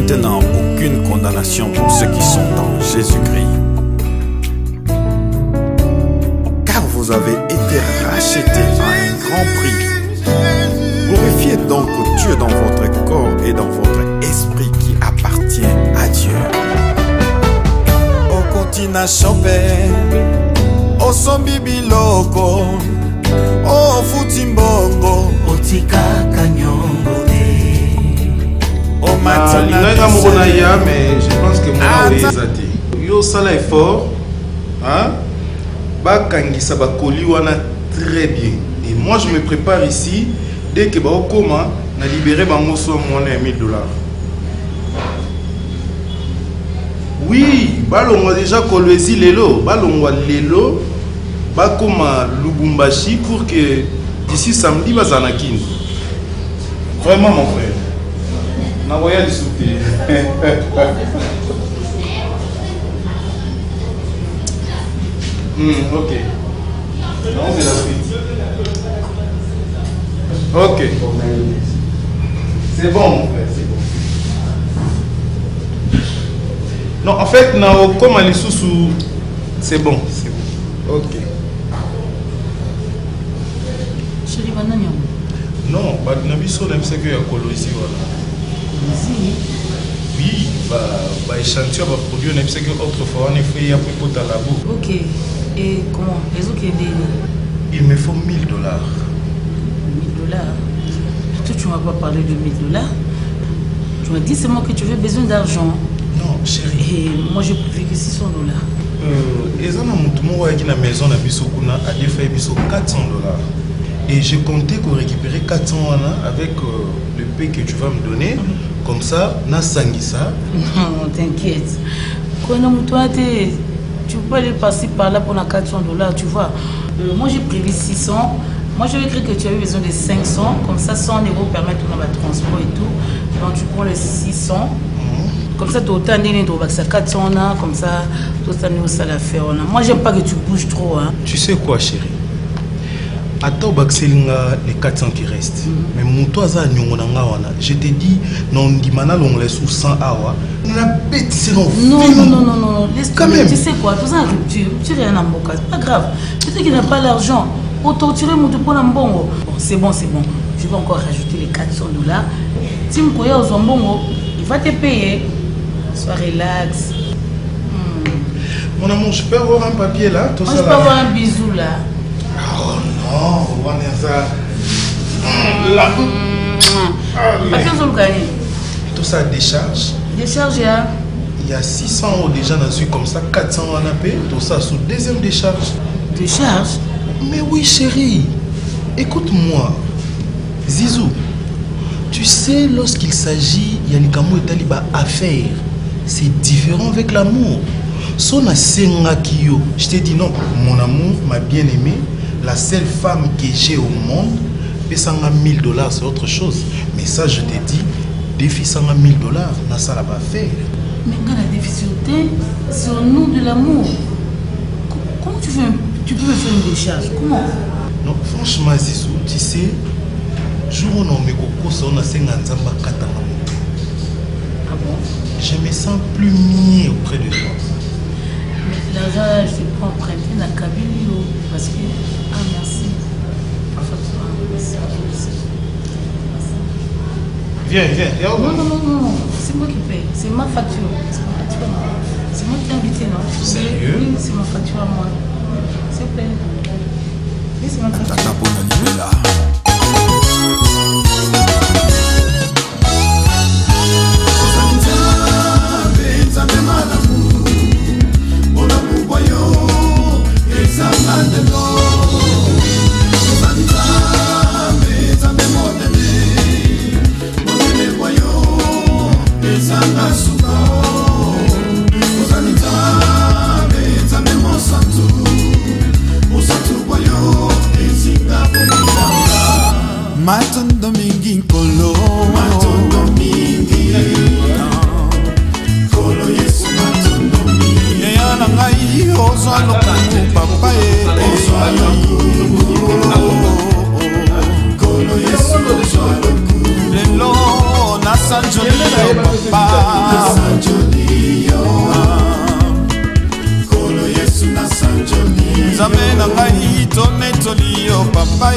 maintenant aucune condamnation pour ceux qui sont dans Jésus-Christ. Car vous avez été rachetés à un grand prix. Glorifiez donc Dieu dans votre corps et dans votre esprit qui appartient à Dieu. Au continent chopé, au sombi biloko, au futimbongo, au tika kanyongo. Linga mokona ya, mais je pense que moi ezati. Yo sala effort, hein? Bakangisa bakoli wana très bien. Et moi je me prépare ici dès que ba okoma na libérer bango so mona $1000. Oui, balongwa déjà kolwezi lelo, balongwa lelo, bakoma Lubumbashi pour que d'ici samedi bazana kini. Vraiment mon frère. Na voyage souté. Ok. Non, c'est la suite. Ok. C'est bon, mon frère, c'est bon. Non, en fait, comme à sous c'est bon, c'est bon. Ok. Chérie, banane. Non, Nabiso n'aime ce que y a ici, voilà. Oui, échantillon va produire un que autrefois on a fait à propos de la labo. Ok. Et comment? Les autres qui il me faut $1000. $1000. Toi, tu m'as pas parlé de $1000. Tu m'as dit seulement que tu avais besoin d'argent. Non, chérie. Et moi, j'ai prévu que $600. Et ça, qui la maison à Bissokuna a défait $400. Et j'ai compté qu'on récupérer 400 avec le paie que tu vas me donner. Comme ça, na sangisa. Non, t'inquiète. Tu peux aller passer par là pour $400, tu vois. Moi, j'ai prévu 600. Moi, j'avais cru que tu avais besoin de 500. Comme ça, 100 € permettent ton transport et tout. Donc, tu prends les 600. Comme ça, tu as autant de 400. Comme ça, tu as autant de faire. Moi, j'aime pas que tu bouges trop. Hein. Tu sais quoi, chérie? Attends, les 400 qui restent. Mais mon toit, je te dis, non, on laisse sous 100 awa. La bête, c'est non. Non. Laisse quand même. Tu sais quoi, tu as une rupture. Tu n'as rien à moquer. C'est pas grave. Tu sais qu'il n'a pas l'argent. Autant tirer mon tout pour l'ambongo. C'est bon. Je vais encore rajouter les $400. Si tu me aux ambongo, il va te payer. Sois relax. Mon amour, je peux avoir un papier là? Moi, je peux avoir un bisou là. Oh non, on va dire ça. Là. Tout ça décharge. Décharge, hein? Il y a 600 € déjà dans celui comme ça, 400 € en AP, tout ça sous deuxième décharge. Décharge? Mais oui, chérie. Écoute-moi. Zizou, tu sais, lorsqu'il s'agit, il y a les gamous et taliba à faire. C'est différent avec l'amour. Son asenga kiyo. Je t'ai dit non, mon amour, ma bien-aimée, la seule femme que j'ai au monde, payant $1000, c'est autre chose. Mais ça, je t'ai dit, défi $1000, n'a ça pas faire. Mais quand la difficulté, c'est au nom de l'amour. Comment tu peux me faire une décharge? Comment? Non, franchement, Zizou, tu sais, jour où on me coco, on a 50 ans, ah bon? Je me sens plus mieux auprès de toi. Mais l'argent, je prends emprunter dans la cabine, parce que... Ah, merci. Viens. Non. C'est moi qui paye. C'est ma facture. C'est moi qui t'ai invité, non? Sérieux? Oui, c'est ma facture à moi. S'il vous plaît. Oui, c'est ma facture. Matondo mingi kolo, matondo mingi kolo Yesu matondo mingi. Yana ngai ozwa lokumu papa e, ozwa lokumu kolo Yesu ozwa lokumu. Lelo na sanjo papa. Nzambe na ngai tone tolio papa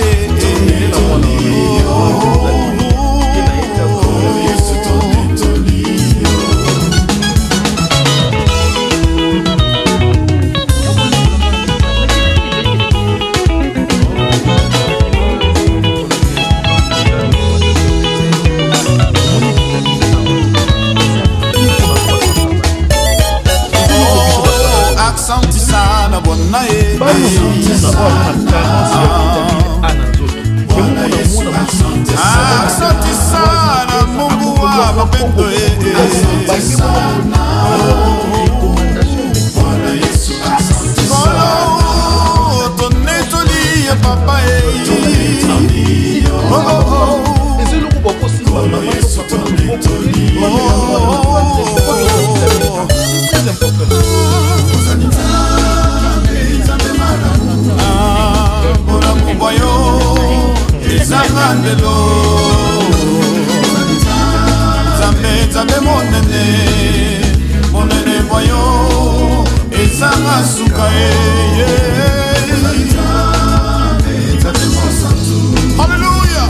Accenti sana bona Accenti sana Mungu wa mapendo Tone tolia papa Zangandelo Zambe monene voyo Ezanga suka Hallelujah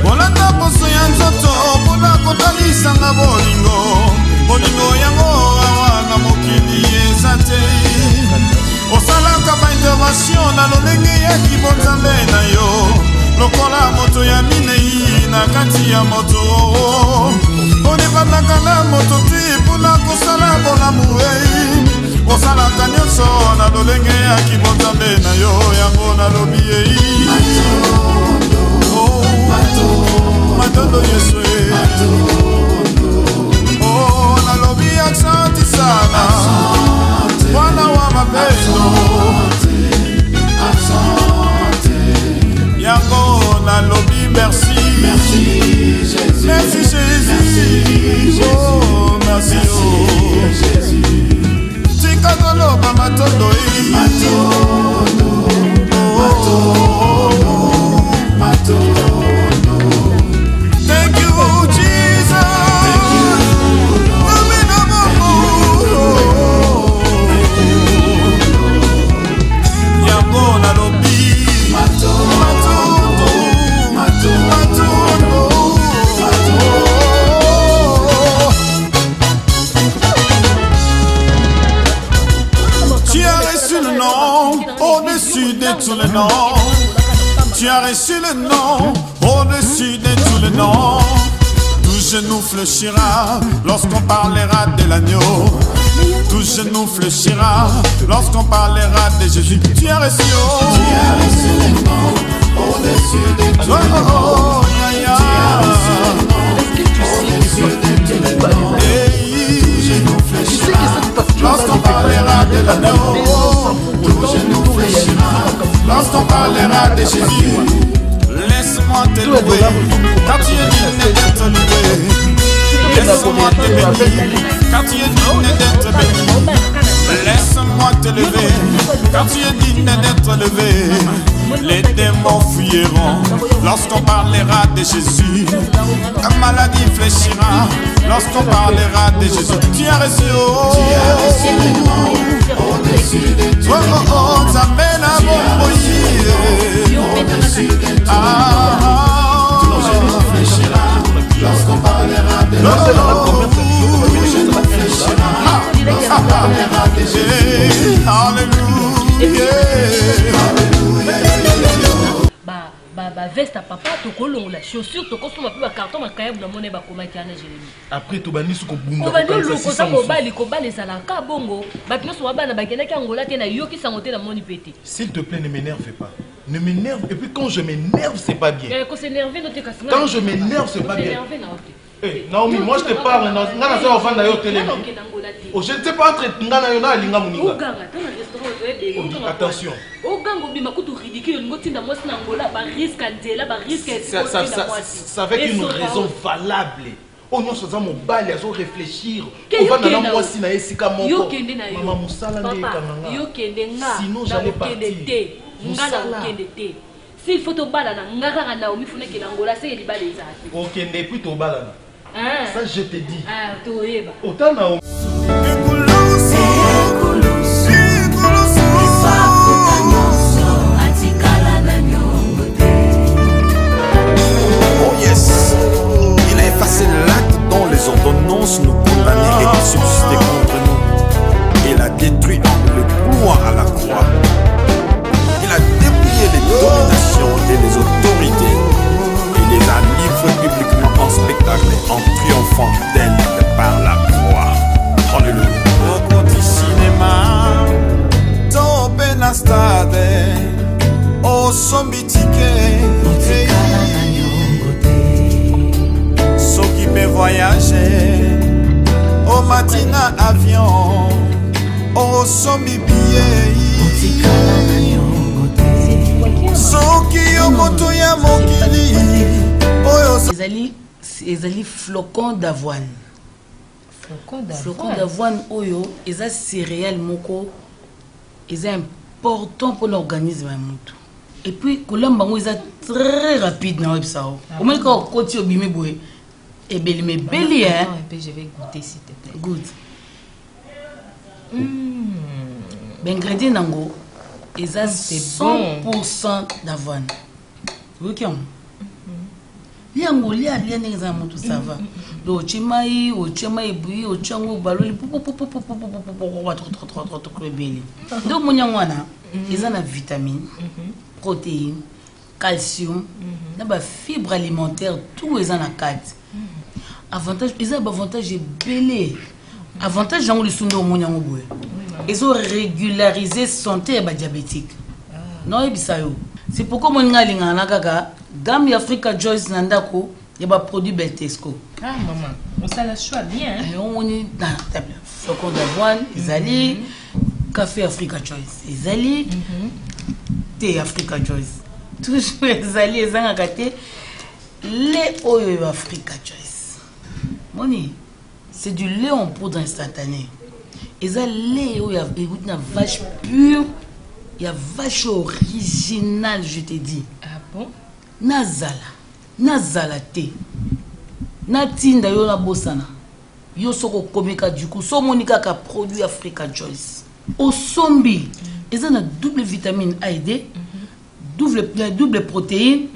Bolanda poso ya nzoto Pona kotalisa nga bolingo yango awana mokili ezate Osalaka ba intervention na lolenge ya kibonzambe na yo Lokola moto ya minei na kati ya moto Onepataka na moto te pona kosala bolamu Osalaka nyonso na lolenge ya kibonzambe na yo Yango na lobi Matondo Yesu Oh na lobi aksanti sana Bwana wa mapendo Yango na lobi merci Jésus Merci Jésus Oh merci oh Tika dolo ba matondo Thank you Jesus Yango na lobi Tu as reçu le nom au-dessus de tous les noms. Tu as reçu le nom au-dessus de tous les noms. Tout genou fléchira lorsqu'on parlera de l'agneau. Tout genou fléchira lorsqu'on parlera de Jésus. Tu as reçu le nom au-dessus de tous les noms. Lorsqu'on parlera de l'agneau, tout genou fléchira. Lorsqu'on parlera de Jésus, laisse-moi te louer, car tu es digne d'être loué. Laisse-moi te bénir, car tu es digne d'être béni. Laisse-moi te lever, car tu es digne d'être levé. Les démons fuiront lorsqu'on parlera de Jésus. La maladie fléchira lorsqu'on parlera de Jésus. Tu as reçu le nom au-dessus de toi. Oh, ça mène à mon pays. Tout genou fléchira lorsqu'on parlera de Jésus. Tout genou fléchira lorsqu'on parlera de Jésus. Alléluia. Ba veste à papa to kolongo la chaussure to kosoma pe ba carton ma kaya na mone ba koma kana Jérémie après to bani su ko bunga ko sa ko bali sala ka bongo ba pino so bana ba kena ki angola te na yoki sangote na moni pété. S'il te plaît, ne m'énerve pas. Ne m'énerve. Et puis quand je m'énerve, c'est pas bien. Quand je m'énerve, c'est pas bien. Hey, Naomi, moi je te parle. Je ne sais pas entre Ngana Yona et Linga Muninga. Attention. Ça avec une raison valable. On nous sommes mon bal, ils ont réfléchir. On va dans moi si na esika moko. Maman Moussala ne kananga. Sinon j'allais partir. s'il faut te balader ngaka Naomi fune ke Angola c'est li balé ça. OK, depuis to balana. Ça je te dis. Ah, to yeba. Autant Naomi. Oh yes, il a effacé l'acte dont les ordonnances nous condamnaient et qui subsistaient contre nous. Il a détruit le pouvoir à la croix. Il a dépouillé les dominations et les autorités. Il les a livrés publiquement en spectacle, en triomphant d'elles par la croix. Alléluia. Rokoti cinéma, tope na stade, o sombitike, soki pe voyager, au matina avion, au sombi billet. Ezali flocon d'avoine. Flocon d'avoine oyo, eza céréales moko, eza important pour l'organisme ya mutu. Et puis kolamba ngo eza très rapide na websao. Au moins quand koti obimi boye, et beli me beli hein. Je vais goûter s'il te plaît. Good. L'ingrédient nango, eza 100% d'avoine. Ok. Liango lia neza mutu ça va. Do chimai, o chimai bui, o chango baloli trop beli. Donc munyangwana, eza na vitamine, protéines, calcium, na ba fibre alimentaire, tout eza na carte. Avantage, eza ba avantage belé. Avantage jango le sundo munyango boye. Ils ont régularisé santé ba diabétique. Non ebisayo. C'est pourquoi mon ngalinga nakaka gamme Africa Joyce nandako y a produit Beltesco. Ah maman, on ça la choix bien. On est dans la table. Flocon d'avoine, Izali, café Africa Joyce, Izali, thé Africa Joyce. Toujours Izali et zangakate lait oyo Africa Joyce. Moni, c'est du lait en poudre instantanée. Izali oyo na vache pure. Il y a vache original, je te dis. Ah bon? Nazala te. Natinda yo na bosana. Yo soko komeka du coup. So monika ka produit Africa Joyce. Au sombi, ils ont double vitamine A et D, double protéine,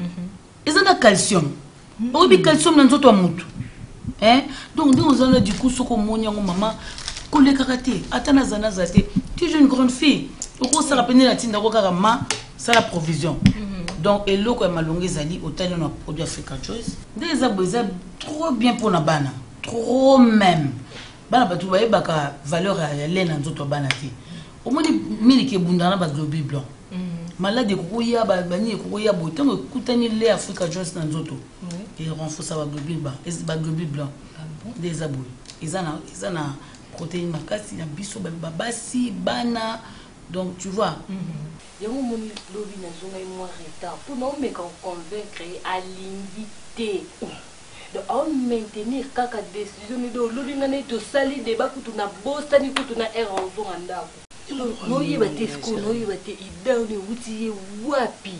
ils ont calcium. Obi calcium dans notre mutu. Hein? Donc nous allons du coup soko monyango maman kole karaté. Atana zanazate. Tu es une grande fille. Pourquoi ça rappelle la tinda ma c'est la provision. Donc et l'eau comme malongé zali hôtel on a produit Africa Joyce. Des abouza trop bien pour na bana. Trop même. Bana ba tu ba baka valeur à laine en autres bana ti. Au moins miliki bundana ba globi blanc. Malade koya ba bani koya botango kutani lait Africa Joyce dans autres. Et renforce ba globi blanc. Et ba globi blanc. Des abou. Ils en a protéines makasi na biso ba basi bana. Donc tu vois. Il y a un moment où il y a un retard pour nous convaincre à l'inviter. Donc on maintenir kaka décision de l'olingane to sali débat que tu na bostani que tu na erreur anda. No yiba tesco no yiba te idao ni wuti wapi.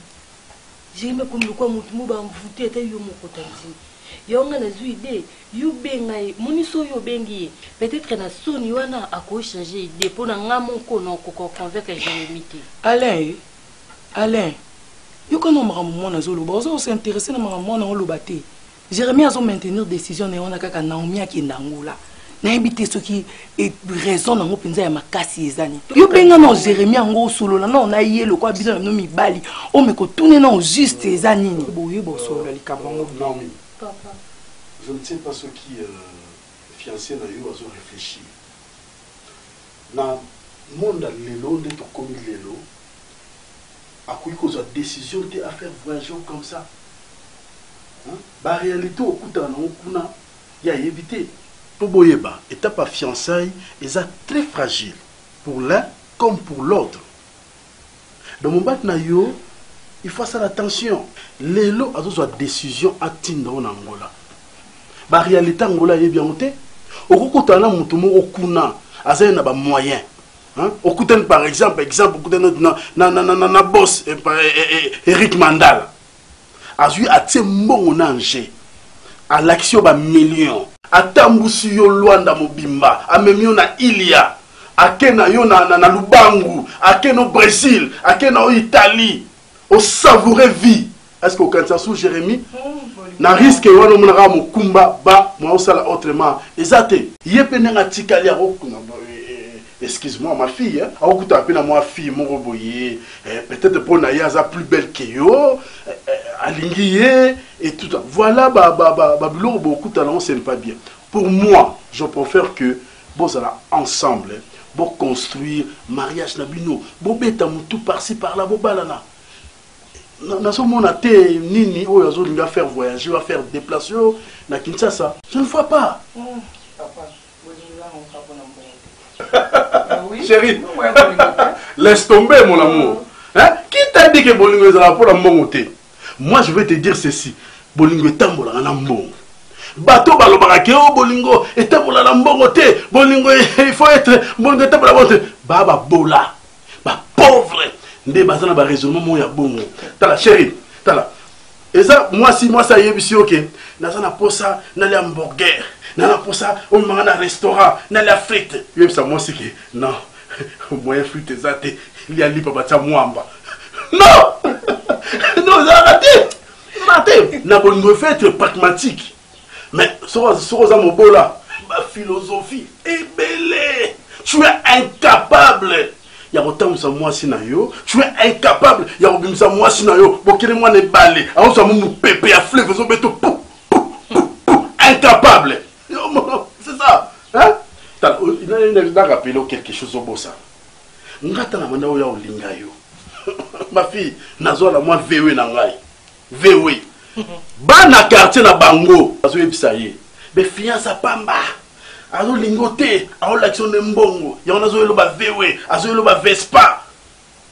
J'ai me comme le quoi mutu ba mvuté ta yo mokotanzi. Yonga na zuide yubengai muniso yo bengi peut-être na soni wana ako changer idée pour na ngamo ko no ko convaincre Jérémie. Alain, yo kono maman na zolo ba zo s'intéresser na maman na olobate. Jérémie a zo maintenir décision na wana kaka Naomi akenda Angola. Na ebité ce qui est raison na ngopinza ya makasi ezani. Yo benga na Jérémie ngo solo na yelo kwa biso no mibali. O me ko tourner na juste ezani ni. Boye bo solo likabango Naomi. Papa, je ne sais pas ce qui fiancé na yo azo réfléchir. Na monde lelo de to comme lelo. A quoi cause décision de à faire voyager comme ça. Hein? Ba réalité au kuta na okuna ya éviter. Toboyeba, étape à fiançailles, est très fragile pour l'un comme pour l'autre. Dans mon bat na yo, il faut faire attention. Lelo a besoin de décision à Tinda en Angola. La réalité Angola est bien montée. Au coup de mutumo okuna, azaina ba moyen. Au Kouten, par exemple, na boss Eric Mandala. Azui a tse mon ange. À l'action ba million. A tambusi yo Luanda Mobimba. A memio na Ilia. A kena yo na Lubangu. A kena au Brésil. A kena au Italie. Au savourer vie. Est-ce que au Kansasu Jérémy? Na risque wana monaka mokumba ba moi osala autrement. Ezate. Yepene nga tikali akokuna. Excuse-moi, ma fille, hein? Ma fille, mon roboyer, peut-être pour Nayaza plus belle que yo, alinguier et tout ça. Voilà, Babylon, beaucoup de talent, ce n'est pas bien. Pour moi, je préfère que bon, ça ensemble, bon construire mariage nabino, bon bêta tout par-ci par-là, bon balana. Dans ce moment, Nini, oh, il va faire voyager, il va faire déplacer, na Kinshasa. Je ne vois pas. Oui. Chérie, laisse tomber mon amour. Hein? Qui t'a dit que Bolingo est là pour la monter? Moi je vais te dire ceci. Bolingo est en train de bateau balobarake o Bolingo est en train de monter. Bolingo il faut être Bolingo est en train de monter. Baba bola, ba pauvre. Ndé bazana ba raisonnement mo ya bongo. Tala chérie, tala. Et ça moi ça y est ici OK. Nazana pour ça, na les hamburger. Nana pour ça, on mange dans un restaurant, dans la frite. Et ça, moi, c'est que non, moi, frite, il y a l'hype à moi. Non! Non, arrêtez! N'a pas une fait être pragmatique. Mais, sur mon beau là, ma philosophie est belle. Tu es incapable. Il y a autant de moi si nayo. Tu es incapable. Il y a autant de moi si nayo. Pour que moi ne balé. Alors, ça m'a pépé à fleuve. Incapable. C'est ça. Hein? Il a rappelé quelque chose au bossa. Ma fille, nazo la moi vewe na ngai. Vewe. Ba na quartier na bango. Azo yebisa ye. Be fiança pamba. Azo lingote, azo l'action de mbongo. Ya onazo yelo ba vewe, azo yelo ba Vespa.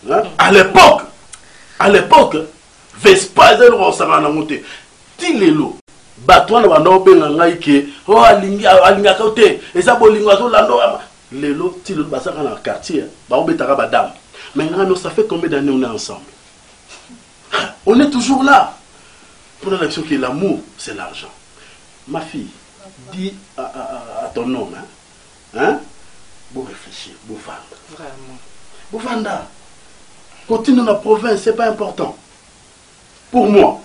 Hein? À l'époque, Vespa zelo rosanga na moté. Tilelo. Batwana bando benga ngai ke o alinga kote eza bolingo azo lando lelo tilo basaka na quartier ba obetaka ba dame. Mais nous ça fait combien d'années on est ensemble? On est toujours là. Pour la leçon que l'amour c'est l'argent. Ma fille, dis à ton homme hein? Bon réfléchir, bon vendre. Vraiment. Bon vendre. Continue dans la province, c'est pas important. Pour moi.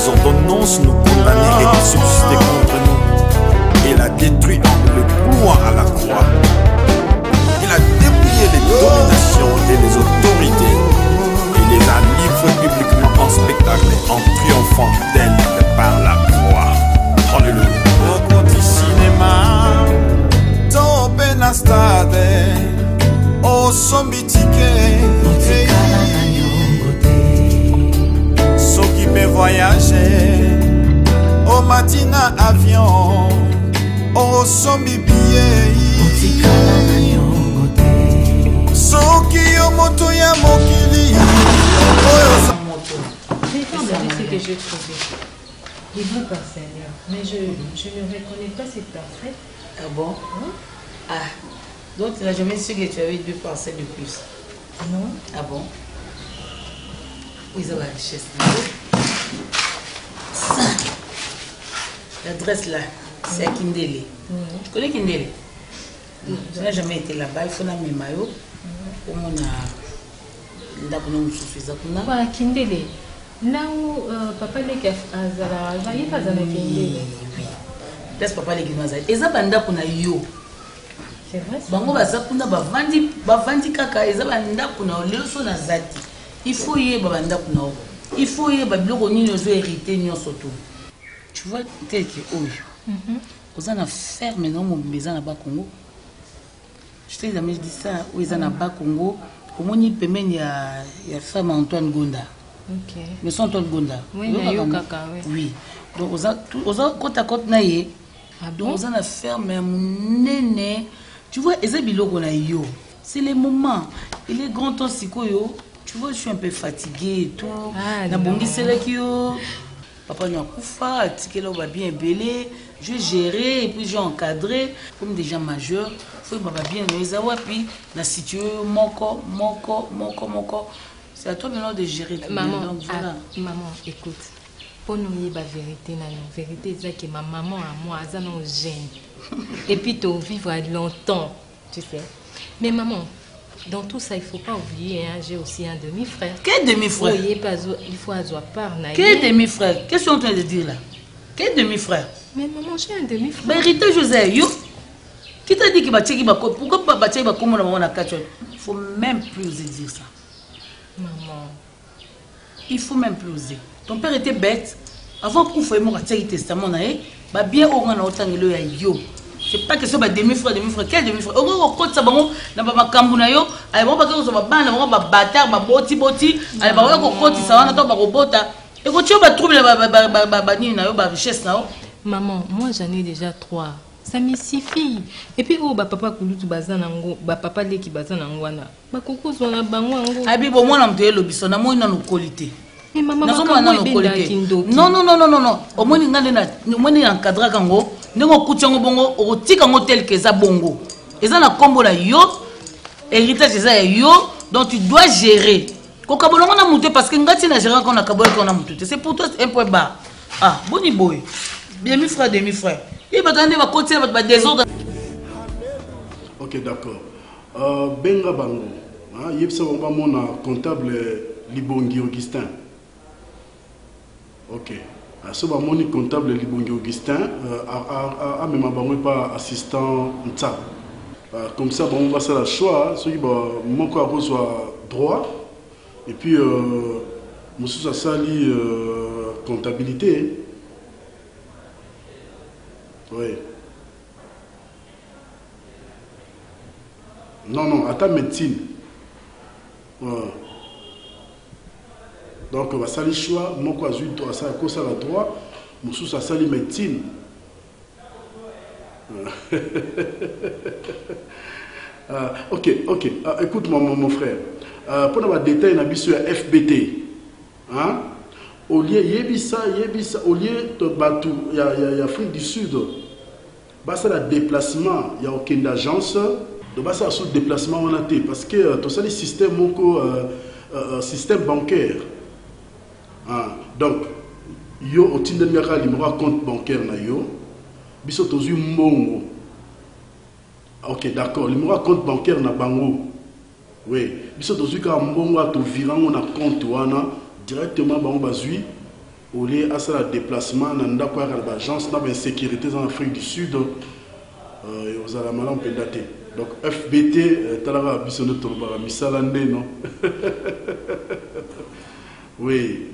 Ordonnance nous condamnait et subsistait contre nous. Il a détruit le pouvoir à la croix. Il a dépouillé les dominations et les autorités. Il les a livrés publiquement en spectacle en triomphant d'elles par la croix. Alléluia. Au côté cinéma, ton benastade, au sombitike. Voyager au matin avion au sombi billet soki yo moto ya mokili j'ai entendu ce que j'ai trouvé des bons parcellaires mais je ne reconnais pas cette parcelle. Ah bon? Ah donc tu n'as jamais su que tu avais 2 parcelles de plus? Non. Ah bon? Oui, ça va, richesse. Ça, l'adresse là, c'est à Kindele. Tu connais Kindele? Je n'ai jamais été là-bas, il faut la même maillot. Pour mon voilà, Kindele. Là où papa n'est qu'à Zara, il n'y a pas de Kindele. Oui. Laisse papa les Guinéens. Et ça, banda pour yo. C'est vrai? Bango baza kuna bavandi kaka eza banda kuna leso na zati. Il faut y aller banda kuna. Il faut y aller biloko nini ozo hérité nyonso to. Tu vois tel que oyo. Oza na ferme non mon maison na ba Congo. Je t'ai jamais dit ça, oza na ba Congo. Omoni pemeni ya femme Antoine Gonda. OK. Mais son Antoine Gonda. Oui, na yo kaka oui. Oui. Donc oza côte à côte na ye. Ah bon? Oza na ferme nene. Tu vois, eza biloko na yo. C'est les moments. Il est grand temps, si tu vois, je suis un peu fatiguée et tout. Papa n'a pas fait, là, on va bien belé. Je vais gérer et puis j'ai encadré comme des gens majeurs. Il faut bien les avoir. Puis la situation, mon corps. C'est à toi maintenant de gérer tout. Maman, donc, voilà. Maman, écoute. Pour nous, il y a la vérité. La vérité, c'est que ma maman à moi, elle nous gêne. Et puis, tu vivre longtemps, tu sais. Mais maman, dans tout ça, il ne faut pas oublier, hein, j'ai aussi un demi-frère. Quel demi-frère? Oui, il faut avoir part. Quel demi-frère? Qu'est-ce que tu es en train de dire là? Quel demi-frère? Mais maman, j'ai un demi-frère. Mais Rita José, qui t'a dit qu'il va checker ma côte? Pourquoi pas checker ma côte? Il ne faut même plus oser dire ça. Maman. Il ne faut même plus oser. Ton père était bête. Avant qu'on fasse mon testament, bien au moins yo. C'est pas question de demi-frère. Quel demi-frère? On compte ça, on va cambunayo. Allez, on va faire ça, on va bâtard, on va boti. Allez, on va compte ça, on va robota. Et quand tu vas trouver la richesse, maman, moi j'en ai déjà 3. Ça me suffit. Et puis, papa Kouloutou Bazanango, papa Leki Bazanangwana. Bakoko Zona Bango. Ah, bien, moi, je suis là, je suis là, qualité. Mais maman, non. Au moins, il y a un cadre kango. Nengo kuchango bongo, o tika tel que ça bongo. Et ça na combo la yo, héritage ça yo, donc tu dois gérer. Ko kabolongo na muté parce que ngati na gérer qu'on a kabolo qu'on a muté. C'est pour toi un point bas. Ah, boni boy. Demi-frère. Il va gagner va continuer va désordre. OK, d'accord. Benga bango. Hein, yebsa ba mona comptable Libongi Augustin. OK. Ce que mon comptable Libongi Augustin a même pas assistant Nta. Comme ça, on va faire le choix. Ceux qui mon corps reçoit droit. Et puis, monsieur Sassali comptabilité. Oui. Non, à ta médecine. Donc, on va faire le choix. Mon quoi, je dois ça la droit. Mon sous ça la médecine. Ok. Écoute, mon frère. Pour avoir des détails, on a vu sur FBT. Hein? Au lieu, au lieu de Batou, il y a Afrique du Sud. C'est le déplacement, il n'y a aucune agence. Donc, c'est le déplacement on a été. Parce que tout ça, le système, système bancaire. Donc, yo au titre de un compte bancaire na yo, biso tozu mbongo. OK, d'accord, le compte bancaire na bango. Oui, biso tozu ka mbongo to virango na compte wana directement bango bazui au lieu à ça déplacement na ndako ya l'agence na sécurité en Afrique du Sud. Aux alamala on peut dater. Donc FBT talaba biso no to ba misala ndé non. Oui.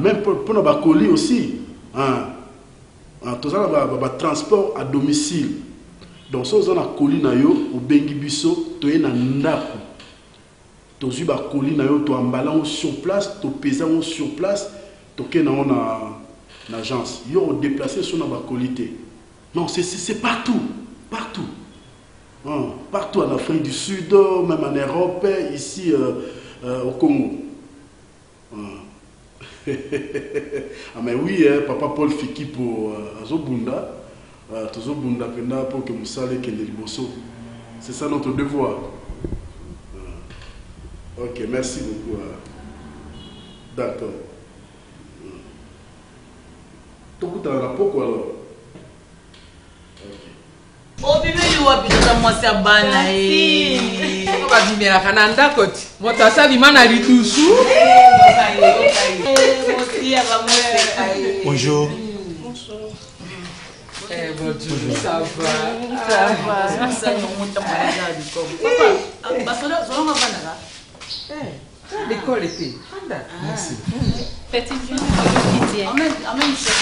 Même pour nos colis aussi, tout ça, transport à domicile. Donc, si on a colis au bengi biso, tu es dans ndaku. Tu as colis tu emballant sur place, tu pesant sur place, tu es dans l'agence. Ils ont déplacé sur la qualité. Non, c'est partout. Partout en Afrique du Sud, même en Europe, ici au Congo. Mais oui, papa Paul Fiki pour Azobunda, Tozobunda pour que Moussale que les Liboso. C'est ça notre devoir. Ok, merci beaucoup. D'accord. Tout le rapport quoi alors? Oh, bébé, tu vas putain, moi c'est bana. On va dire la cananda côte. Moi, tu as ça, l'imana ritoussou. Bonjour. Bonjour. Ça va. Ça va. Papa, l'école était. Merci. Petite fille. Amène chef.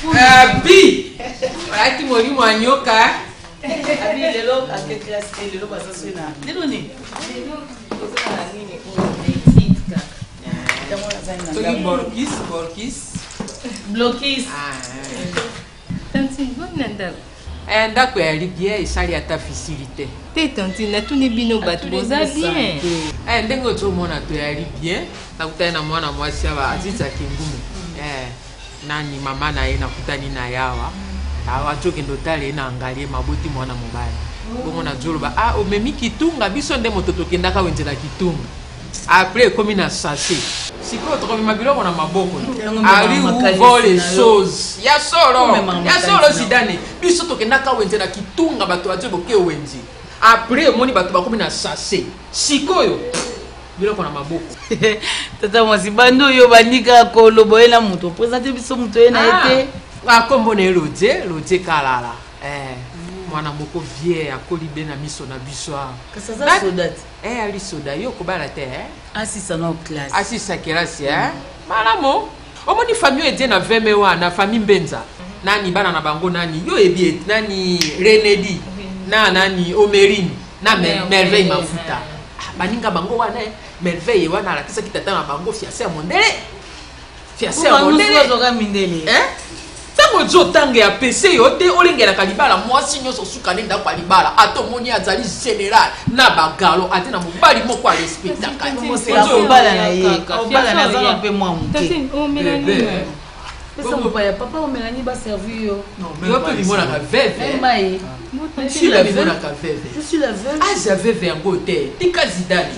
Abi. Voilà qui m'a dit moi nyoka. Abi le lo a que classe le lo basa sena. Deloni. Borkis. Bloquis. Tanti, bonne nandal. ndako eyali bien esali ata facilité te tanti natuni bino bato boza bien ndenge ozomona toyali bien nakutani na mwana mwasi aba azizaki ngumu nani mama na ye nakutani na ye awa azokende otala ye na angalie maboti mwana mobali bongo nazoloba omemi kitunga biso nde moto tokendaka wenzela kitunga après ekomi na sase sikoyo tokomema biloko na maboko ari ouvre les choses ya solo zidane biso tokendaka wenzela kitunga bato bazo boke wenzi après omoni bato bakomi na sase sikoyo biloko na maboko tata mwasi bando oyo bandika kolobo ye na moto présente biso moto ye na ye te kombo na ye lodie kalala mwana moko vie akoli be na miso na biso kasi aza soda te ali soda yo kobala te asisa na classe asisa kelasi malamu omoni famille edie na 20 wana famille mbenza nani bana na bango nani yo ebi nani Renedi na nani Omerine na Merveille Mafuta baninga bango wana Merveille wana alakisaki tata na bango fiancé ya mondele azoka mindele tango zotange ya pese yo te olengelaka libala mwasi nyonso suka nde ndako ya libala ata omoni azali général na bagalo ate na mobali moko arespectaka obala na ye obala na zanga mpe mwa moke pesa mopaya papa omelani baservi yo yo mpe bimonaka veve aza veve yango te tika zidani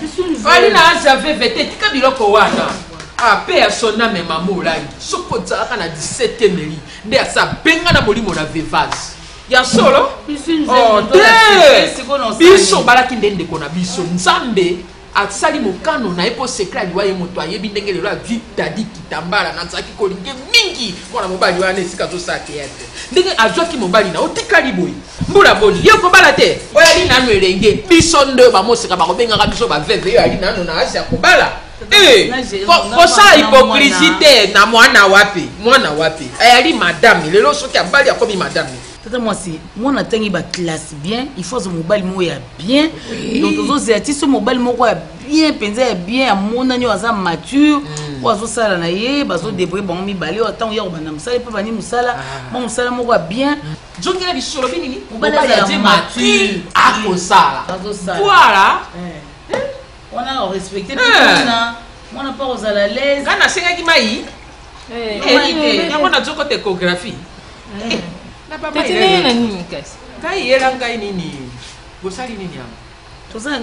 ali na aza veve te tika biloko wana mpe ya sona mema molangi soki ozalaka na 17 emeli nde asa benga na molimo na vevase ya solo biso balaki nde ndeko na biso nzambe asali mokano na ye mpo sekre aliwa ye moto ayebi ndenge lelo avi dadi kitambala nazalaki kolinge mingi mwana mobali wana esika azosala teatre ndenge azwaki mobali na otikali boye mbula boni ye kobala te oyo ali nano elenge biso nde oyo bamoseka bakobengaka biso baveve oyo ali nano na asi ya kobala kosala hypocrisie te na mwana wapi ayali madame lelo soki abali akomi madame tata mwasi mwana tangi ba classe bien il faut mobali moko ya bien donc tozozela ti so mobali moko ya bien mpenza ya bien amonani aza mature oyo azosala na ye bazodébrouye bango mibale oyo ntango ya kobanda mosala mpe bani mosala mwa mosala moko ya bien zongela lisolo binini mobali aza mature akosala voilà wana orespecte mpona mwana mpa kozala lese nga nasengaki mai yango nazokote échographie tetineye na nini kasi ngai yela ngai nini bosali nini yango toza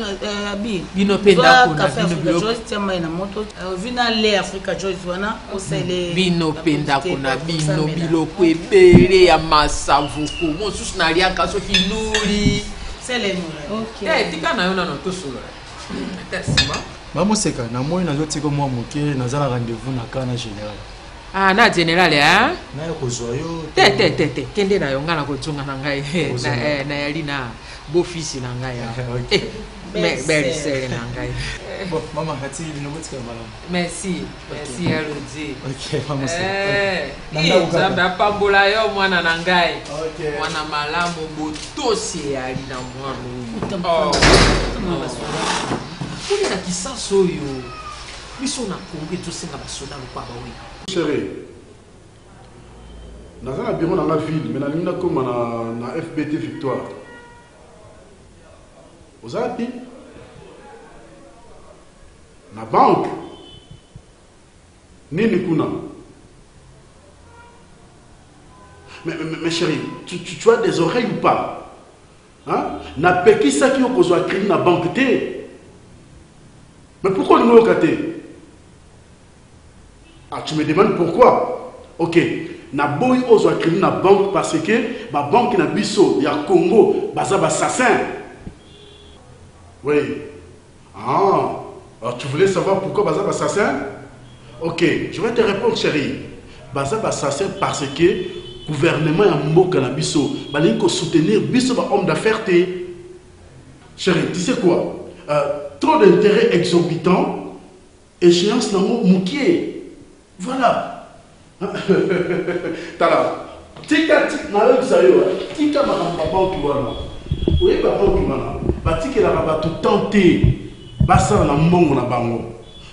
bi bino mpe ndako na bino biloko tia mai na moto vina le Africa Joyce wana osele bino mpe ndako na bino biloko ebele ya masavuko mosusu naliaka soki luli tika na yo nano tosolola bamoseka na moi nazotika mwa moke nazala rendez-vous na kana général na général naye kozwa yo te kende na yo nga na kozonga na ngai nayali na bofisi na ngai berisere na ngai mama kati binobotika malamu merci Elodie nzambe apambola yo mwana na ngai mwana malamu botosi eyali na mwana oyo na kisasa oyo biso na Kongo tosenga basoda lokwa bawe chérie naza na bureau na nga ville mais nalingi nakoma na FBT Victoire oza pi na banque nini kuna mais chérie tu as des oreilles ou pas hein? Napekisaki yo kozwa crédit na banque te. Mais pourquoi le numéro KT? Ah, tu me demandes pourquoi? Ok. Na boy ozo crédit na banque parce que ma banque na biso ya Congo baza assassin. Oui. Ah, alors tu voulais savoir pourquoi baza assassin? Ok, je vais te répondre chérie. Baza assassin parce que gouvernement ya mboka na biso balingi ko soutenir biso ba homme d'affaires te. Chérie, tu sais quoi? Trop d'intérêts exorbitants, échéance dans mon moukier. Voilà. Tala. Tika na yo sayo. Tika ma papa kiwana. Oui papa kiwana. Batike la ba tout tenter. Basa na mbongo na bango.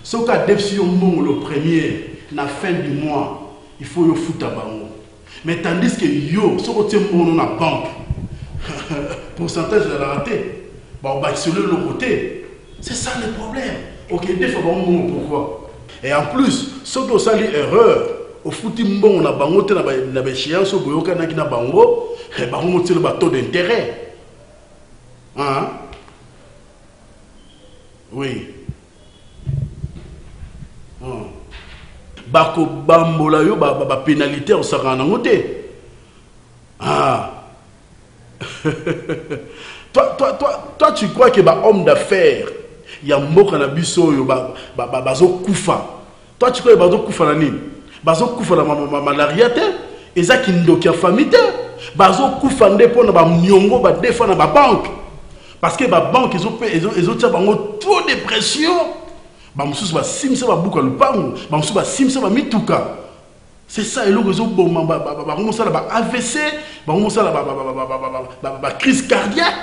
Soka décision mbongo le premier na fin du mois, il faut yo fouta bango. Mais tandis que yo soko tie mbongo na banque, Pourcentage de la raté. Bon, bah, sur le côté. C'est ça le problème. Ok, des fois, bon, pourquoi? Et en plus, ce que ça une erreur, au foot, on a bangoté na béchéance, au boyoka na kina bango, et bango tire le taux d'intérêt. Hein? Oui. Bako bambola yo ba pénalité au sarana ngoté. Ah. Toi, tu crois que bah homme d'affaires, il y a mboka na biso yo bazo kufa. Toi tu crois que bazo kufa na nini? Bazo kufa na malaria te, eza kindoki ya famille te. Bazo kufa ndepo na ba nyongo ba defa na ba banque. Parce que ba banque ils ont tia bango trop de pression. Ba mususu ba simsa ba buka lupango, ba mususu ba simsa ba mituka. C'est ça, et là, ils ont AVC, crise cardiaque.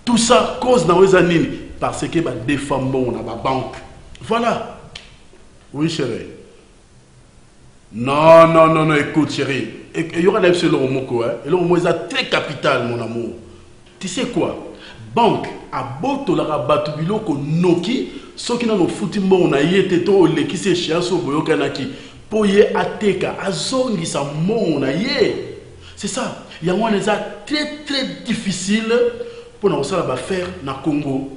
Tout ça cause dans les années parce que des femmes dans la banque. Voilà. Oui, chérie. Non, écoute, chérie. Il y aura des choses au Moko. Et là, on est très capital, mon amour. Tu sais quoi? Banque, à Boto, la Batubilo, Noki, ceux qui n'ont foutu mon aïe, Teto, les qui s'est chiant sur Boyokanaki. Poye ateka azongi sa mona ye. C'est ça. Il y a des très très difficile pour nous faire na Congo.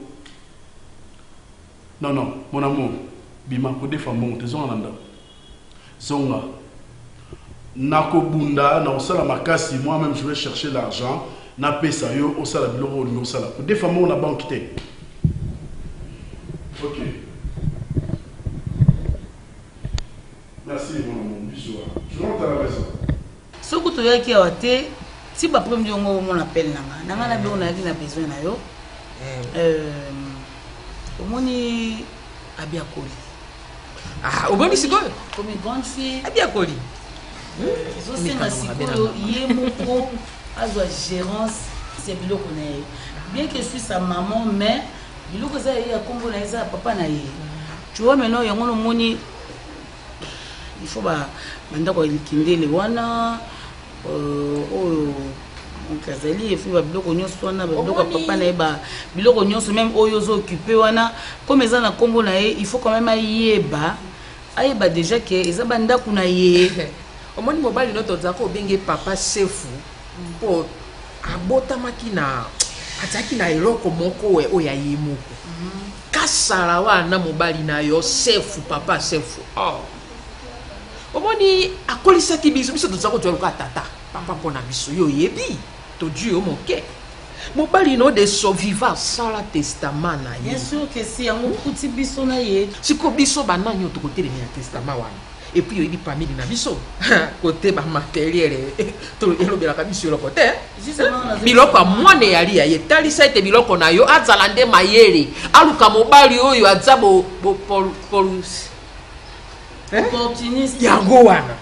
Non, mon amour. Bima ko defa mon te zonga nda. Zonga. Nako bunda na osala makasi, moi-même je vais chercher l'argent na pesa yo osala biloko ni osala. Ko defa mon na banque te. OK. Merci mon bisou. Je rentre à la maison. Ce que tu as dit, si tu as pris mon appel, tu as besoin de yo. Omoni Abiakoli. Ah, Omoni c'est quoi? Comme une grande fille. Abiakoli. Ils ont fait un cycle, il est mon pro, à la gérance, c'est biloko na. Bien que je suis sa maman, mais biloko ça y a Congo na ça papa na ye. Tu vois maintenant il y a mon moni. Il faut banda ko likindele wana oyo okazali il faut biloko nyonso wana biloko papa na eba biloko nyonso même oyo zo occupé wana comme eza na kombo na ye il faut quand même ayeba déjà que eza banda kuna ye omoni mobali no tozako obenge papa chefu po abotamaki na ataki na eloko moko we oya ye moko kasala wana mobali na yo chefu papa chefu omoni akolisaki biso tozako toluka tata papa mpona biso yo yebi todu yo moke mobali no de survivant sala testament na ye. Bien sûr que si yango kuti biso na ye siko biso bananyo tokotelemi na testament wana et puis yoyebi famille na biso côté ba matériel to elobelaka biso eloko te biloko mwana yali ya ye talisa ete biloko na yo azala nde mayele aluka mobali oyo aza opportuniste yango wana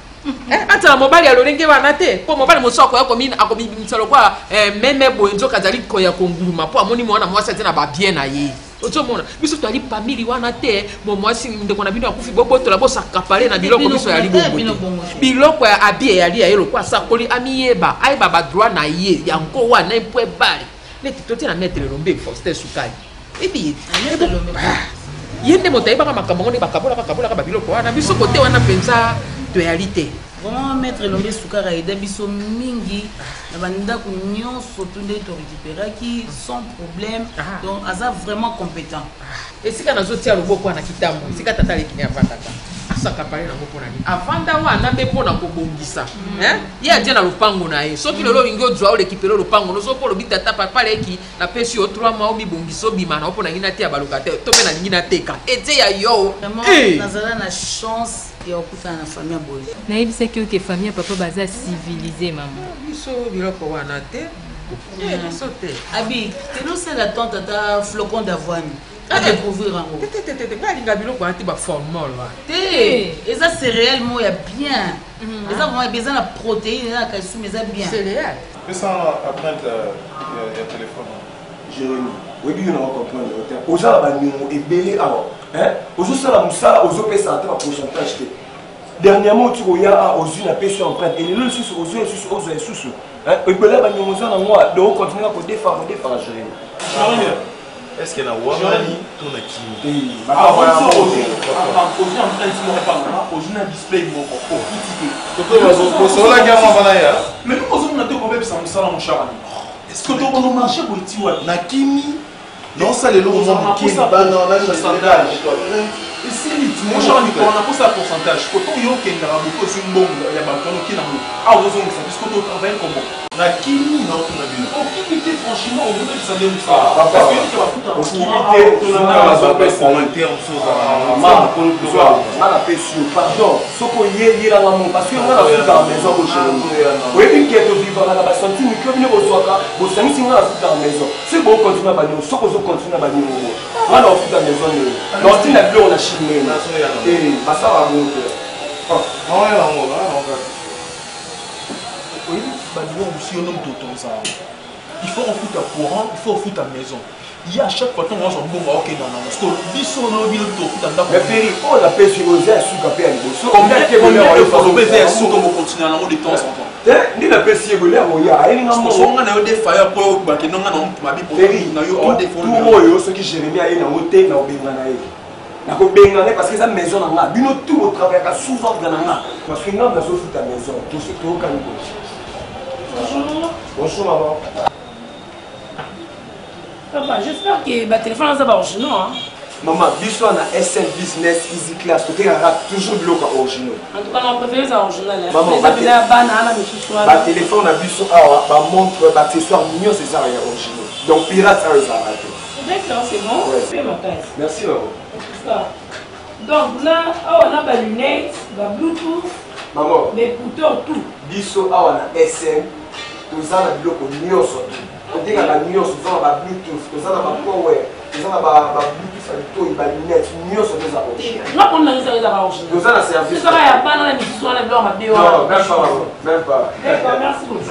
atala mobali alolenge wana te po mobali mosoko akomibimisa lokwa meme boye nzoka azali koya konguluma po amoni mwana mwasi ate na babien na ye ozomona biso toali pamili wana te mwasi ndeko na bino akufi bobotola bosakapale na biloko biso yali bongo biloko ya abie yali ya ye lokwa asakoli amiyeba ayeba badroit na ye yango wana mpo ebale neti totie na maître Lombe Faustin Sukali ebi yende moto ayebaka makambo ngo nde bakabolaka babiloko wana biso kote wana mpenza toyali te. Vraiment maître Lombe Sukara aida biso mingi na bandako nyonso tunde to récupéraki sans problème donc aza vraiment compétent. Esika nazotia loboko na kitambo esika tata lekini avandaka asaka pale na ngoko na ni avanda wana mbe pona kobongisa ye adia na lupango na ye soki lelo lingo dwa o récupérer lupango no so polo bitata papa leki na pesi o 3 mois obi bongiso bima na opona ngina tia balokate to pe na ngina teka ete ya yo vraiment nazala na chance ya okutana na famille boye nayebisa ki oke famille papa baza civilisé maman biso biloko wana te biso te abi teno c'est la tante ta flocon d'avoine à découvrir en haut. Et ça c'est réellement bien. Et ça vraiment besoin de protéines, de calcium, mais ça bien. C'est réel. Mais ça après le téléphone. Jérémy, oui bien on va comprendre. Aujourd'hui la bannion est belé alors. Hein? Aujourd'hui ça la moussa, aujourd'hui ça attend un pourcentage. Dernièrement, tu as aux yeux la paix sur empreinte. Et le sous aux yeux aux yeux sous. Et puis là, nous avons moi de continuer à défendre gérer. Est-ce qu'il y a un Wamani tout na qui? display mais nous posons notre problème sans ça mon cher ami. Est-ce que tu as marché pour tiwa na kimi? Non, ça les lots sont qui non là pourcentage. Ici mon cher ami, on a pour ça pourcentage. Quand on y a quelqu'un beaucoup sur une bombe, il y a balcon qui n'a pas. Ah, vous avez ça puisque tu travailles comment? Na kimi non tout na bien. Aucune franchement, on veut que ça démontre ça. Parce que tu vas tout pardon, ce qu'on y est là, parce que on a fait dans la maison. Oui, une qui est au vivant, on a senti une clé au soir, vous savez si on a fait dans la maison. C'est bon, continue à bannir, ce qu'on continue à bannir. On a fait dans la maison. Donc, si la clé, on a chimé. Et ça va monter. Oui, aussi un homme d'autant ça. Il faut en foutre à courant, il faut en foutre à maison. Il y a à chaque fois qu'on mange un bon ok dans la maison. Parce que nous sommes mais Péri, on a fait sur les sous capé à l'époque. Combien de fois on a sous comme on continue à l'en de temps en temps. Ni la paix sur les il y a un des fire pour que nous avons ma vie pour nous. Tout ce qui Jérémie a eu dans le thé, dans le Benganaï. Parce que la maison, nous tout au travail, souvent dans la parce que nous avons fait ta maison. Tout ce qui est au Canada. Bonjour. Bonjour maman. Papa, j'espère que ma téléphone est original. Maman, bisous on a SM Business Easy Class, tu as toujours bloc original. En tout cas, on préfère ça original. Maman, ma téléphone a bisous ma montre, ma accessoire mignon, c'est ça original. Donc pirate ça les a raté. D'accord, c'est bon. Fais ma caisse. Merci maman. Donc là, on a des lunettes, des Bluetooth, maman, des écouteurs, tout. Bisous on a SM, tu as le bloc mignon surtout. On dit que la nuance, tu as Bluetooth, tu as power, tu as Bluetooth, tu as lunettes, nuance sur les approches. Non, on a les approches. Tu as la service. Tu as pas dans la mission, on a blanc, non, même pas. D'accord, merci beaucoup.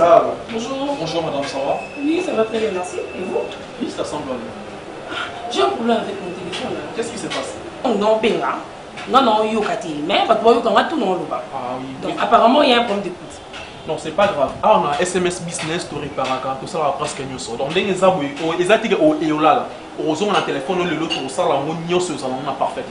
Bonjour. Bonjour madame, ça va? Oui, ça va très bien, merci. Et vous? Oui, ça semble aller. J'ai un problème avec mon téléphone. Qu'est-ce qui s'est passé? Non, ben là. Non, il y a mais parce que quand on tout dans le bas. Ah oui. Donc apparemment, il y a un problème d'écoute. Non, c'est pas grave. Ah, on a SMS business, tu répares tout ça va presque mieux. Donc, les gens, ils ont dit là. Heureusement, on a un téléphone, l'autre, ça va mieux, ça va parfait.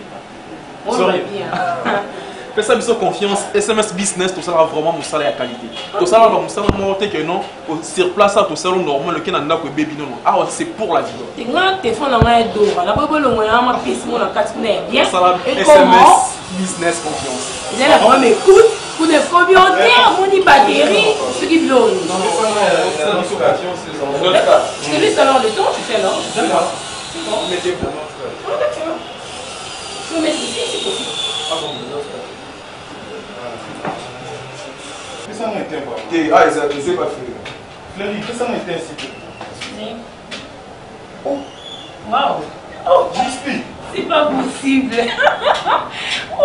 Fais ça, mission confiance. SMS business, tout ça va vraiment mon salaire à qualité. Tout ça va mon salaire monter que non, sur place, tout ça normal, le qui n'a pas de baby non. Ah, c'est pour la vie. Tu as un téléphone dans un dos, la baba le moyen ma pièce mon 4 bien. Ça va SMS business confiance. Il y a la bonne écoute. Pour des communautaires, mon batterie, ce qui bloque. Je te laisse alors le temps, tu fais là. D'accord. C'est bon. Mettez-vous. D'accord. Je mets ici, c'est possible. Ah bon, Qu'est-ce que ça m'a été quoi? Ah, ils n'ont pas fait. Fleury, qu'est-ce que ça m'a été ainsi? Oh, waouh. Oh, j'explique. C'est pas possible. Oh,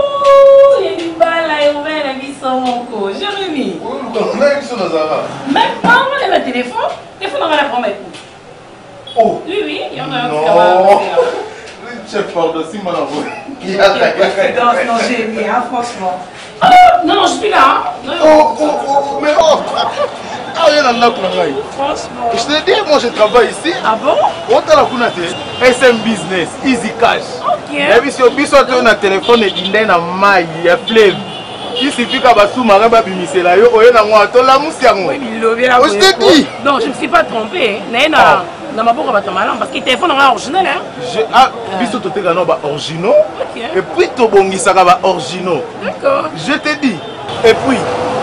il y a une balle là, on va la vie sans mon co. Jérémy. Oui, on a une sur Nazara. Même pas, on a le téléphone. Le téléphone, on va la prendre avec nous. Oh. Oui, il y en a un qui non. Chef, pardon, si mon envoi. Non, j'ai mis, hein, franchement. Oh, non, je suis là. Hein. Oh, mais oh. Ah, il y a un lac là. Franchement. Je te dis, moi je travaille ici. Ah bon? On t'a la connaissance. SM Business, Easy Cash. Ok. Et puis si on bise sur un téléphone et qu'il y a un maille, il y a flemme. Il suffit qu'à basou marin ba bimisé là, yo oye na moi to la moussiango. Oui, il lobby là. Je te dis. Non, je ne me suis pas trompé. Na ma boka ba tomala parce que téléphone est original hein. Ah, biso to te gano ba originaux. Et puis to bongisa ba originaux. D'accord. Je te dis. Et puis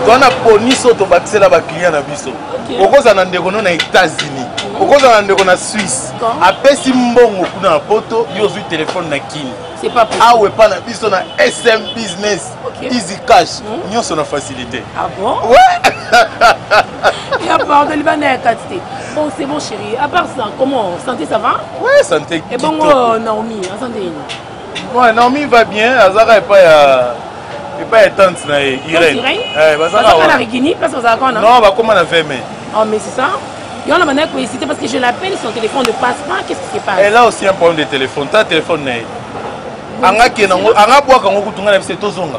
on a poniso to batse la ba client na biso. Okoza na ndeko na États-Unis. Okoza na ndeko na Suisse. Apesi mbongo kuna na poto, yo zui téléphone na kini. C'est pas possible. Ah ouais, pas na biso na SM Business. Easy Cash. Nous sommes en facilité. Ah bon? Ouais. Et à part de Libanais, bon, c'est bon chérie. À part ça, comment? Santé, ça va? Ouais, santé. Et bon, Naomi, en santé. Ouais, Naomi va bien. Azara est pas tante na Irène. Parce qu'on a Rigini, parce qu'on a non, on va comment on a fait mais. Oh mais c'est ça. Il y a manière pour hésiter parce que je l'appelle, son téléphone ne passe pas. Qu'est-ce qui se passe? Elle a aussi un problème de téléphone. Ta téléphone n'est. Anga qui est anga bois quand on coupe on a c'est tozonga.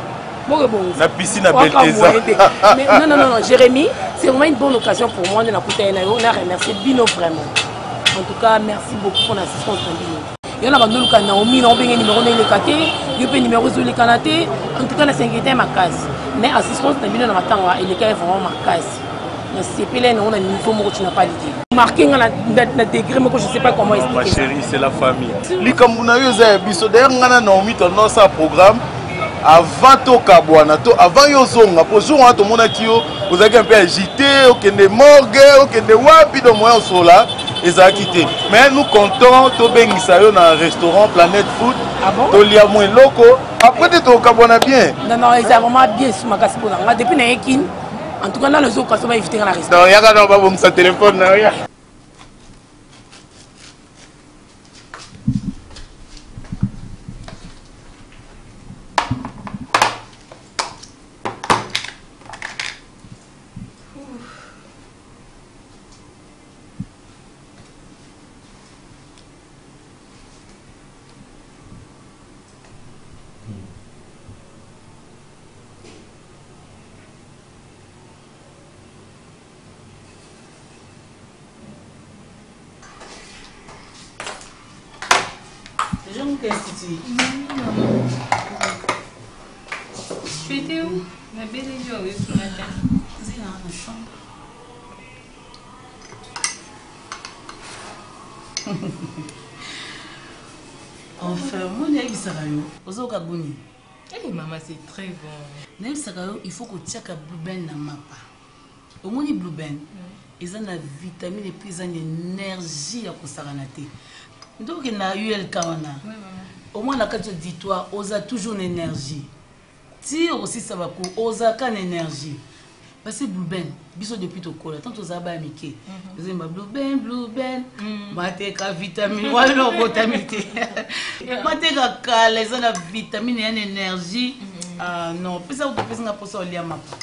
La piscine à Beltesa. Non, Jérémy, c'est vraiment une bonne occasion pour moi de la coûter. On a remercié Bino vraiment. En tout cas, merci beaucoup pour l'assistance de Bino. Il y en a un numéro, il y a numéro sur les canatés. En tout cas, la sécurité est ma case. Mais l'assistance de Bino, il est vraiment ma case. C'est pelé, on a une info que tu n'as pas dit. Marqué dans la degré, mais je ne sais pas comment expliquer. Ma chérie, c'est la famille. Les Camerounais, d'ailleurs, on a un programme. Avant tout Kabouana, avant Yozonga, pour jour tout le monde a vous avez un peu agité, aucun des morgues, aucun des wapi de moyens sont là, ils ont quitté. Mais nous comptons, tout bien dans un restaurant Planète Food, tout il y a moins loco. Après tu au Kabouana bien. Non, ils ont vraiment bien sur ma casse pour là. Depuis Naïkin, en tout cas dans les autres customers éviter dans la restaurant. Non, il y a pas bon sa téléphone là. Tu étais où? Ma belle est jouée ce matin. C'est dans la chambre. Enfin, moi, je suis allé Eh maman, c'est très bon. Il faut que tu aies Blue Band dans ma part. Au moins, Blue Band, ils ont la vitamine et puis ils ont l'énergie à consacrer. Donc, il y a eu le kawana. Au moins, quand tu dis toi, on a toujours une énergie. Si aussi ça va couper, on a qu'une énergie. Parce que Blue Band, bisous depuis ton col, tant aux abats Mickey. Vous avez Blue Band, Mateka vitamine, voilà le vitamine. Mateka les ont la vitamine et l'énergie. Ah non, puis ça vous pouvez pas pour ça au lit à ma part.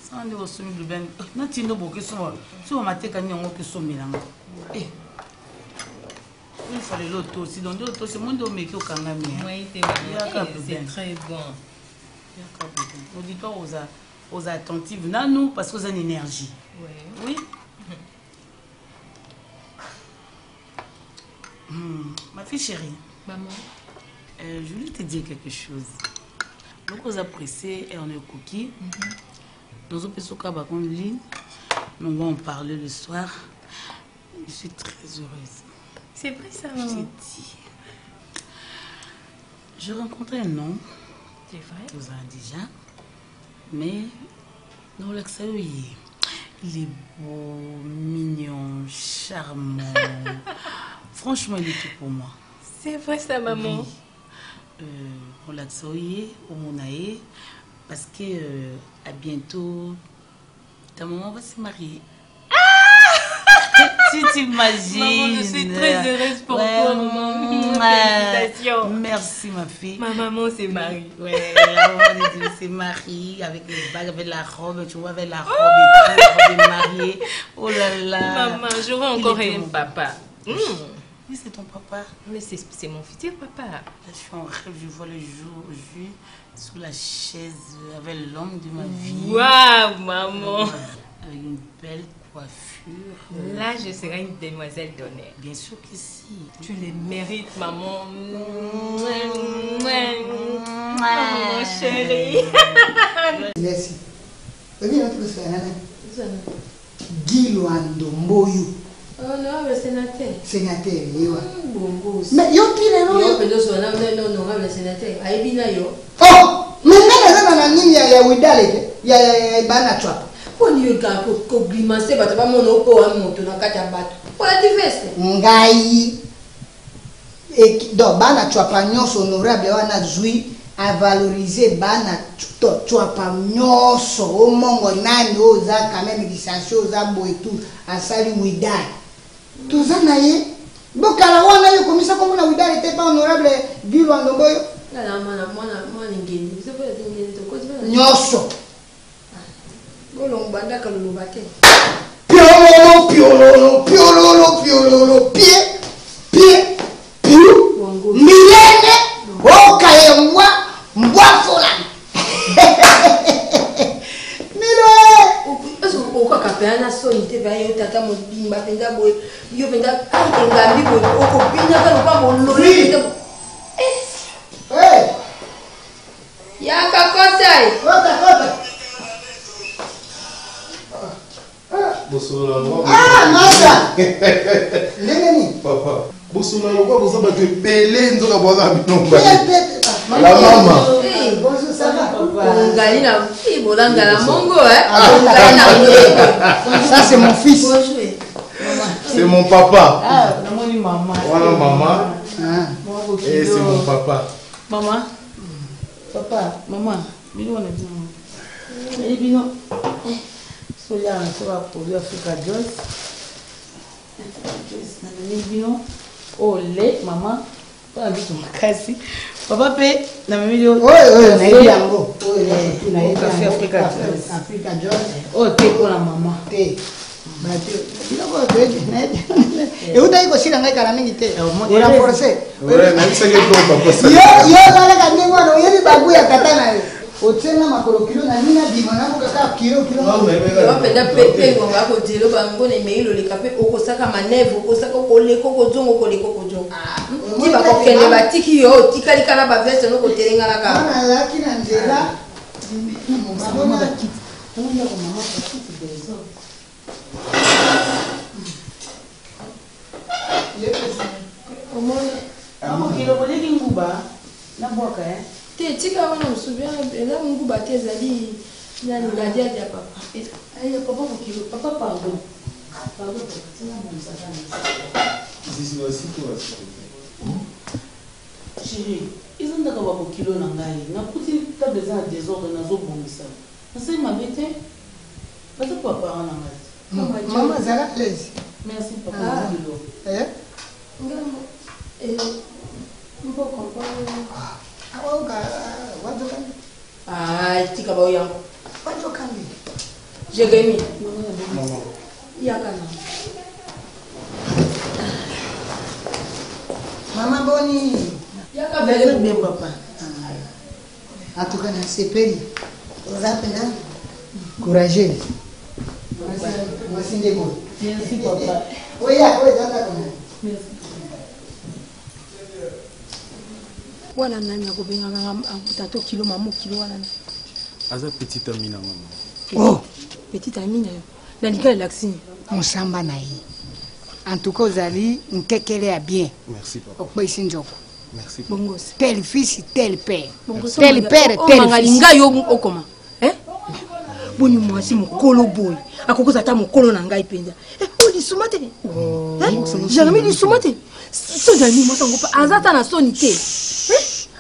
Ça on est au sommet Blue Band. Non, tu n'as pas que ça. Si on Mateka n'y a pas que ça mélange. Il fallait l'auto aussi. Donc l'auto c'est mon dos mais qui au Kangami. Oui, c'est très bon. Auditoire aux attentives, nous parce que vous avez une énergie. Oui. Ma fille chérie. Maman. Je voulais te dire quelque chose. Donc vous appréciez et on est cookies. Nous avons fait en ligne. Nous allons en parler le soir. Je suis très heureuse. C'est vrai ça, maman. J'ai dit. J'ai rencontré un homme. C'est vrai. Vous avez déjà. Mais dans l'extérieur, il est beau, mignon, charmant. Franchement, il est tout pour moi. C'est vrai ça, maman. Oui. On l'a sauvé, au Monaï, parce que à bientôt, ta maman va se marier. Tu t'imagines? Maman, je suis très heureuse pour toi, maman. Félicitations. Merci, ma fille. Ma maman s'est mariée. Oui, la maman s'est mariée avec les bagues, avec la robe, tu vois, avec la robe et tout, la robe est mariée. Oh là là. Maman, j'aurai encore un papa. Oui, c'est ton papa. Mais c'est mon futur papa. Là, je suis en rêve, je vois le jour où je suis sous la chaise avec l'homme de ma vie. Waouh, maman. Avec une belle coiffure. Là, je serai une demoiselle d'honneur. Bien sûr que si. Tu les mérites, maman. Maman chérie. Merci. Guilo Andomboyo. Oh non, le sénateur. Sénateur, yewa. Bongo. Mais yo qui le nom? Non, le sénateur. Aibina yo. Oh, mais là, nini ya widale ya bana chwa. On y a ko grimacer ba ba mono ko a moto na kata bato. Pour di veste. Ngai. Et do bana chwa pa nyonso honorable wana zui a valoriser bana chwa pa nyonso o mongo nani oza quand même licencié oza boy tout asali widale. Tuzana ye bokala wana yo komisa komona widale te pas honorable Guilo Andomboyo. La mwana ngeni. C'est pas ngeni to ko nyonso. Bolong banda kalulu bate. Piololo, piu, milene, okayemwa, mbwafola. papa na soni te ba yo tata mo bimba penda boy yo penda ngambi boy oko pinya ka no pa mo lo ya kakota Bosola masa ndenge ni papa bosola lokwa boza bato ebele nzoka bwaza binomba la mama bonjour ça va ngali na bolanga la mongo ça c'est mon fils c'est mon papa namoni mama voilà maman et c'est mon papa mama papa maman bino wana bino bino sola sola produit Africa Joyce namoni bino ole mama pas biso makasi papa pe na mimi yo na yango na café Africa Joyce oh te pour mama te biloko eutai kosila ngai kala mingi te orenforce yo zalaka ndenge wana oyebi babu ya tata na yo otienga makolo kilo na nina bima nango kaka kilo wapenda pepe ngonga kotelo bango ne meilo le kape okosaka maneve okosaka koleko kozongo koleko kozongo ti bakokende batiki yo tikali kana bavese no kotelenga la ka na laki na nzela mama bakiti tona ko mama bakiti dezo Mama kilo boleki nguba na boka te tika wana msubia ela nguba te zali nani ngadia ya papa ay papa kilo papa pardon tina monza sana sisi wasiki chérie izonda ka bako kilo na ngai na kuti ta besoin de désordre na zo bongisa na sai mabete bata papa na ngai mama zala plaisir merci papa kilo ngambo mpoko tika ba yango wajokandi Jérémy yakana mama boni yaka bele bien papa atuka na sepeli ozapenda courageux masinde bo merci papa oya data kama merci wana nani akobengaka tato kilo mamu kilo wana aza petite amie na mama oh petite amie na yo na likala laxine mosamba na ye en tout cas ozali nkekele ya bien merci papa okpesi njoko merci bongosi tel fils tel père tel père tel fils ngai yo okoma boni mwasi mokolo boy akokoza ta mokolo na ngai penza lisuma te jamais lisuma te sojani mosango pa azata na soni te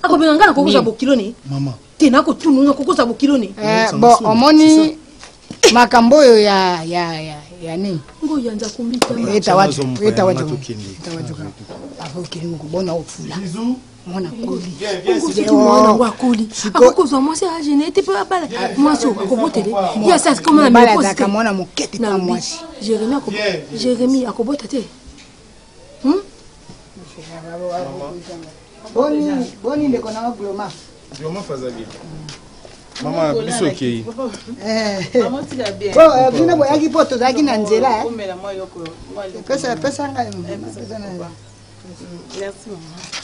akobenga nga na kokoza bokilo ne mama te na kotunu nga kokoza bokilo ne bon omoni makambo oyo ya nini ngo yanza kumbita eta wajuka afokili ngubona ofula mwana koli mwana wakoli akokozwa mwasi ajene te pe abala mwasi akobotele ya sasa kama na mbala daka mwana mokete ka mwasi Jérémy akobota te boni ndeko na gloma fazali mama biso okei bino boyaki po tozalaki na nzela pesa ngai merci maman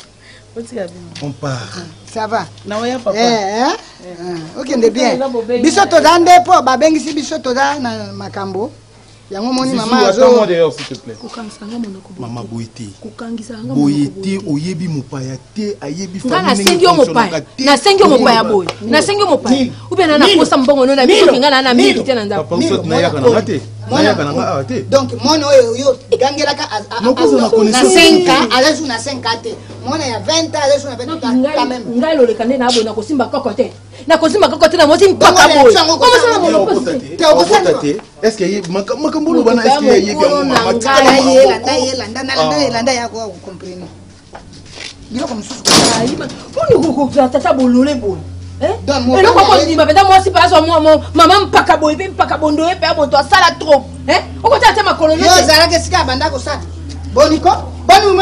on part ça va naoya papa okende bien biso toza nde po babengisi biso toza na makambo yango moni mama attends-moi d'ailleurs s'il te plaît mama boyete oyebi mopaya te ayebi nasengi yo mopaya boy nasengi yo mopaya ube na nakosa mbongo no na biso kinga na miki te na ndako donc mona oyo yo gangelaka na 5 ans alazu na 5 ans te mona ya 20 ans alazu na 20 ans quand même ngai lo lekande na boy na kosimba kokote na moti mpaka boy comment ça mo te est-ce que makambo bana est-ce que yebi landa ya ko comprendre bilo comme ça poni ko tata bolole boy eloko kondima peda mwasi mpe azwa mama mpaka boye mpe mpaka bondo ye mpe aboto asala trop okotala te makolo yo ozalaki esika abanda kosala boniko boni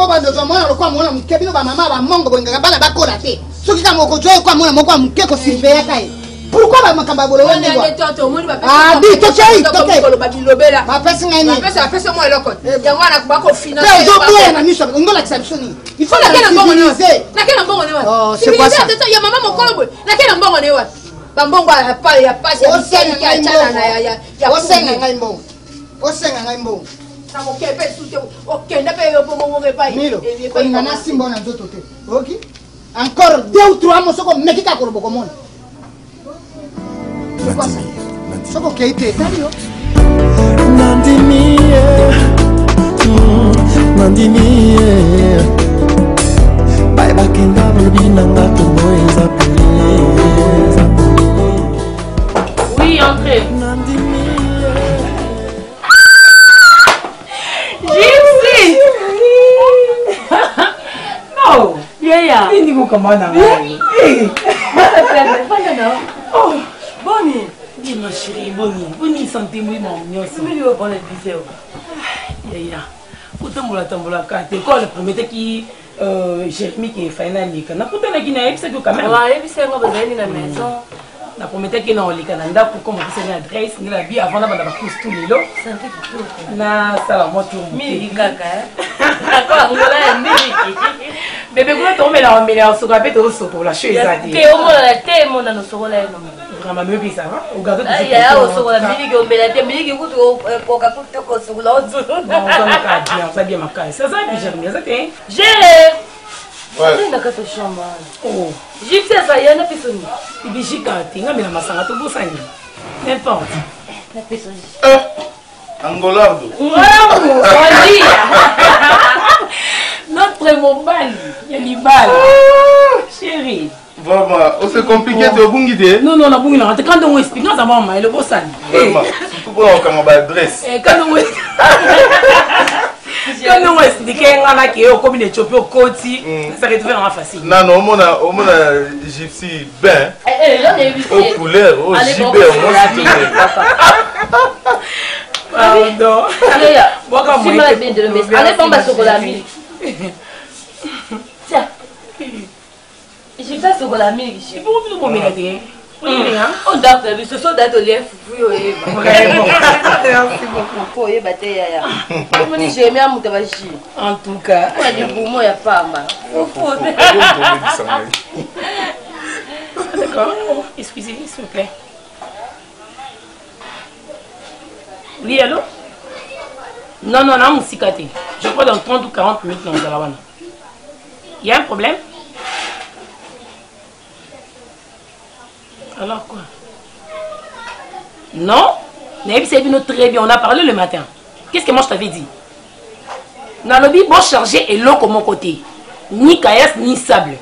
bandozwa mwana lokwa mwana moke bino bamama bamongo bolingaka bana bakola te soki ka mokozwa ye kwa mwana moko ya moke kosirveyaka ye pour pourquoi bamakamba bolo on est toto moni ba ah di tokei ko ba bilobela ma pesa ngani ma pesa mo eloko yango ana kuba ko finance mais do bien na miso ngola exception il faut la civiliser na kena mbongo ne wa oh c'est quoi ça ya mama mokolo boy na kena mbongo ne wa bambongo ya pa ya passe ya chala na ya osenga ngai mbongo osenga ngai mbongo samoke pe sute okenda pe yo mbongo pe milo olinga na simbo na nzoto te oki encore 2 ou 3 mois soko mekika ko boko mona c'est quoi ça soko keite talio Nandini Nandini Bye bakenda bolbinanga tomo ezapeli. Oui, entrez. Gypsy. Non. Yaya. Nini kukamana ngai. Oh, Bonnie. Dis ma chérie, Bonnie santé moi mon mignon. Mais lui au bon épisode. Yaya. Tambola kate ko le promettait qui Jérémy qui est final lika. Na kutana kina episa ko quand même. Ouais, episa ngo bazali na maison. Na promettait que na lika na ndako comme ça une adresse ni la vie avant na banda ba tous tous les lots. Santé kitoko. Na sala moto. Mili kaka. Akwa ngola mili. Bébé ko to mela on mela so ka pe to so pour la chose à dire. Ke o mo la te mo na no so la no. Vraiment me bisa va. O gado to. Ya o so la mili ke o mela te mili ke kutu ko ka kutu ko so la o so. Non, ça me casse bien, ça bien ma casse. Ça puis Jérémy, ça t'es. Géré. Ouais. Na ka to chambre. Oh. Gypsy ça y a na pisoni. Ibishika tinga mela masanga to bosani. N'importe. Na pisoni. Angolardo. Wow, notre mobile, il y a l'ibal. Chérie. Vraiment, c'est compliqué, tu as bungité. Non, non, non, non, quand on explique, non, ça va, mais le beau sani. Vraiment, surtout pour on va adresse. Quand on explique, on a qui est au commun de Chopio Koti, ça va être facile. Non, non, on a gypsy ben. J'en ai vu. Aux couleurs, aux gibets, au moins. Pardon. Allez, tombe sur la mille. Tiens. J'ai fait sur la mille. J'ai pas envie de me regarder. On date, ce sont dates au lien fou. Merci beaucoup. Oui, bâté, yaya. J'ai aimé à Moutabachi. En tout cas. Moi, du coup, moi, il n'y a pas mal. D'accord. Excusez, s'il vous plaît. Oui, allô? Non, non, non, Moussikate. Je crois dans 30 ou 40 minutes dans Zalawana. Il y a un problème? Alors quoi? Non? Naïb, c'est venu très bien. On a parlé le matin. Qu'est-ce que moi je t'avais dit? Nalobi, bon chargé et l'eau comme mon côté. Ni caillasse, ni sable.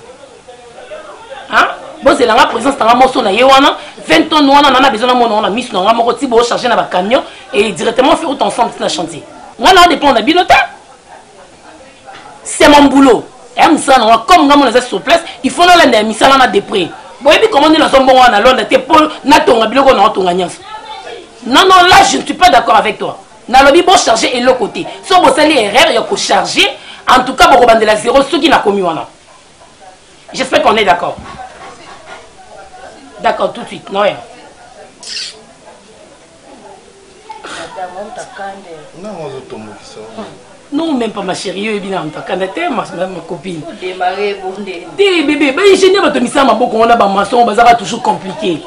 Hein? Bon, c'est la présence dans la motion, 20 tonnes, on a besoin de mon mis dans la motion, on charger dans le camion et directement faire tout ensemble dans le chantier. Moi, on dépend de l'habileté. C'est mon boulot. Et comme on est sur place, il faut aller mis ça dans des prix. Bon, et puis comment on est dans son bon, on a l'on était pour n'attendre biloko on a ton gagnant. Non, non, là, je ne suis pas d'accord avec toi. Nalobi, bon charger et l'autre côté. Si vous allez erreur, il y a qu'à charger. En tout cas, vous avez la zéro, ceux qui n'ont commis. J'espère qu'on est d'accord. D'accord, tout de suite. Non, rien. Non, même pas ma chérie, je suis ma copine. Démarrer, bon dé. Bébé, ingénieur, on a maçon, toujours compliqué.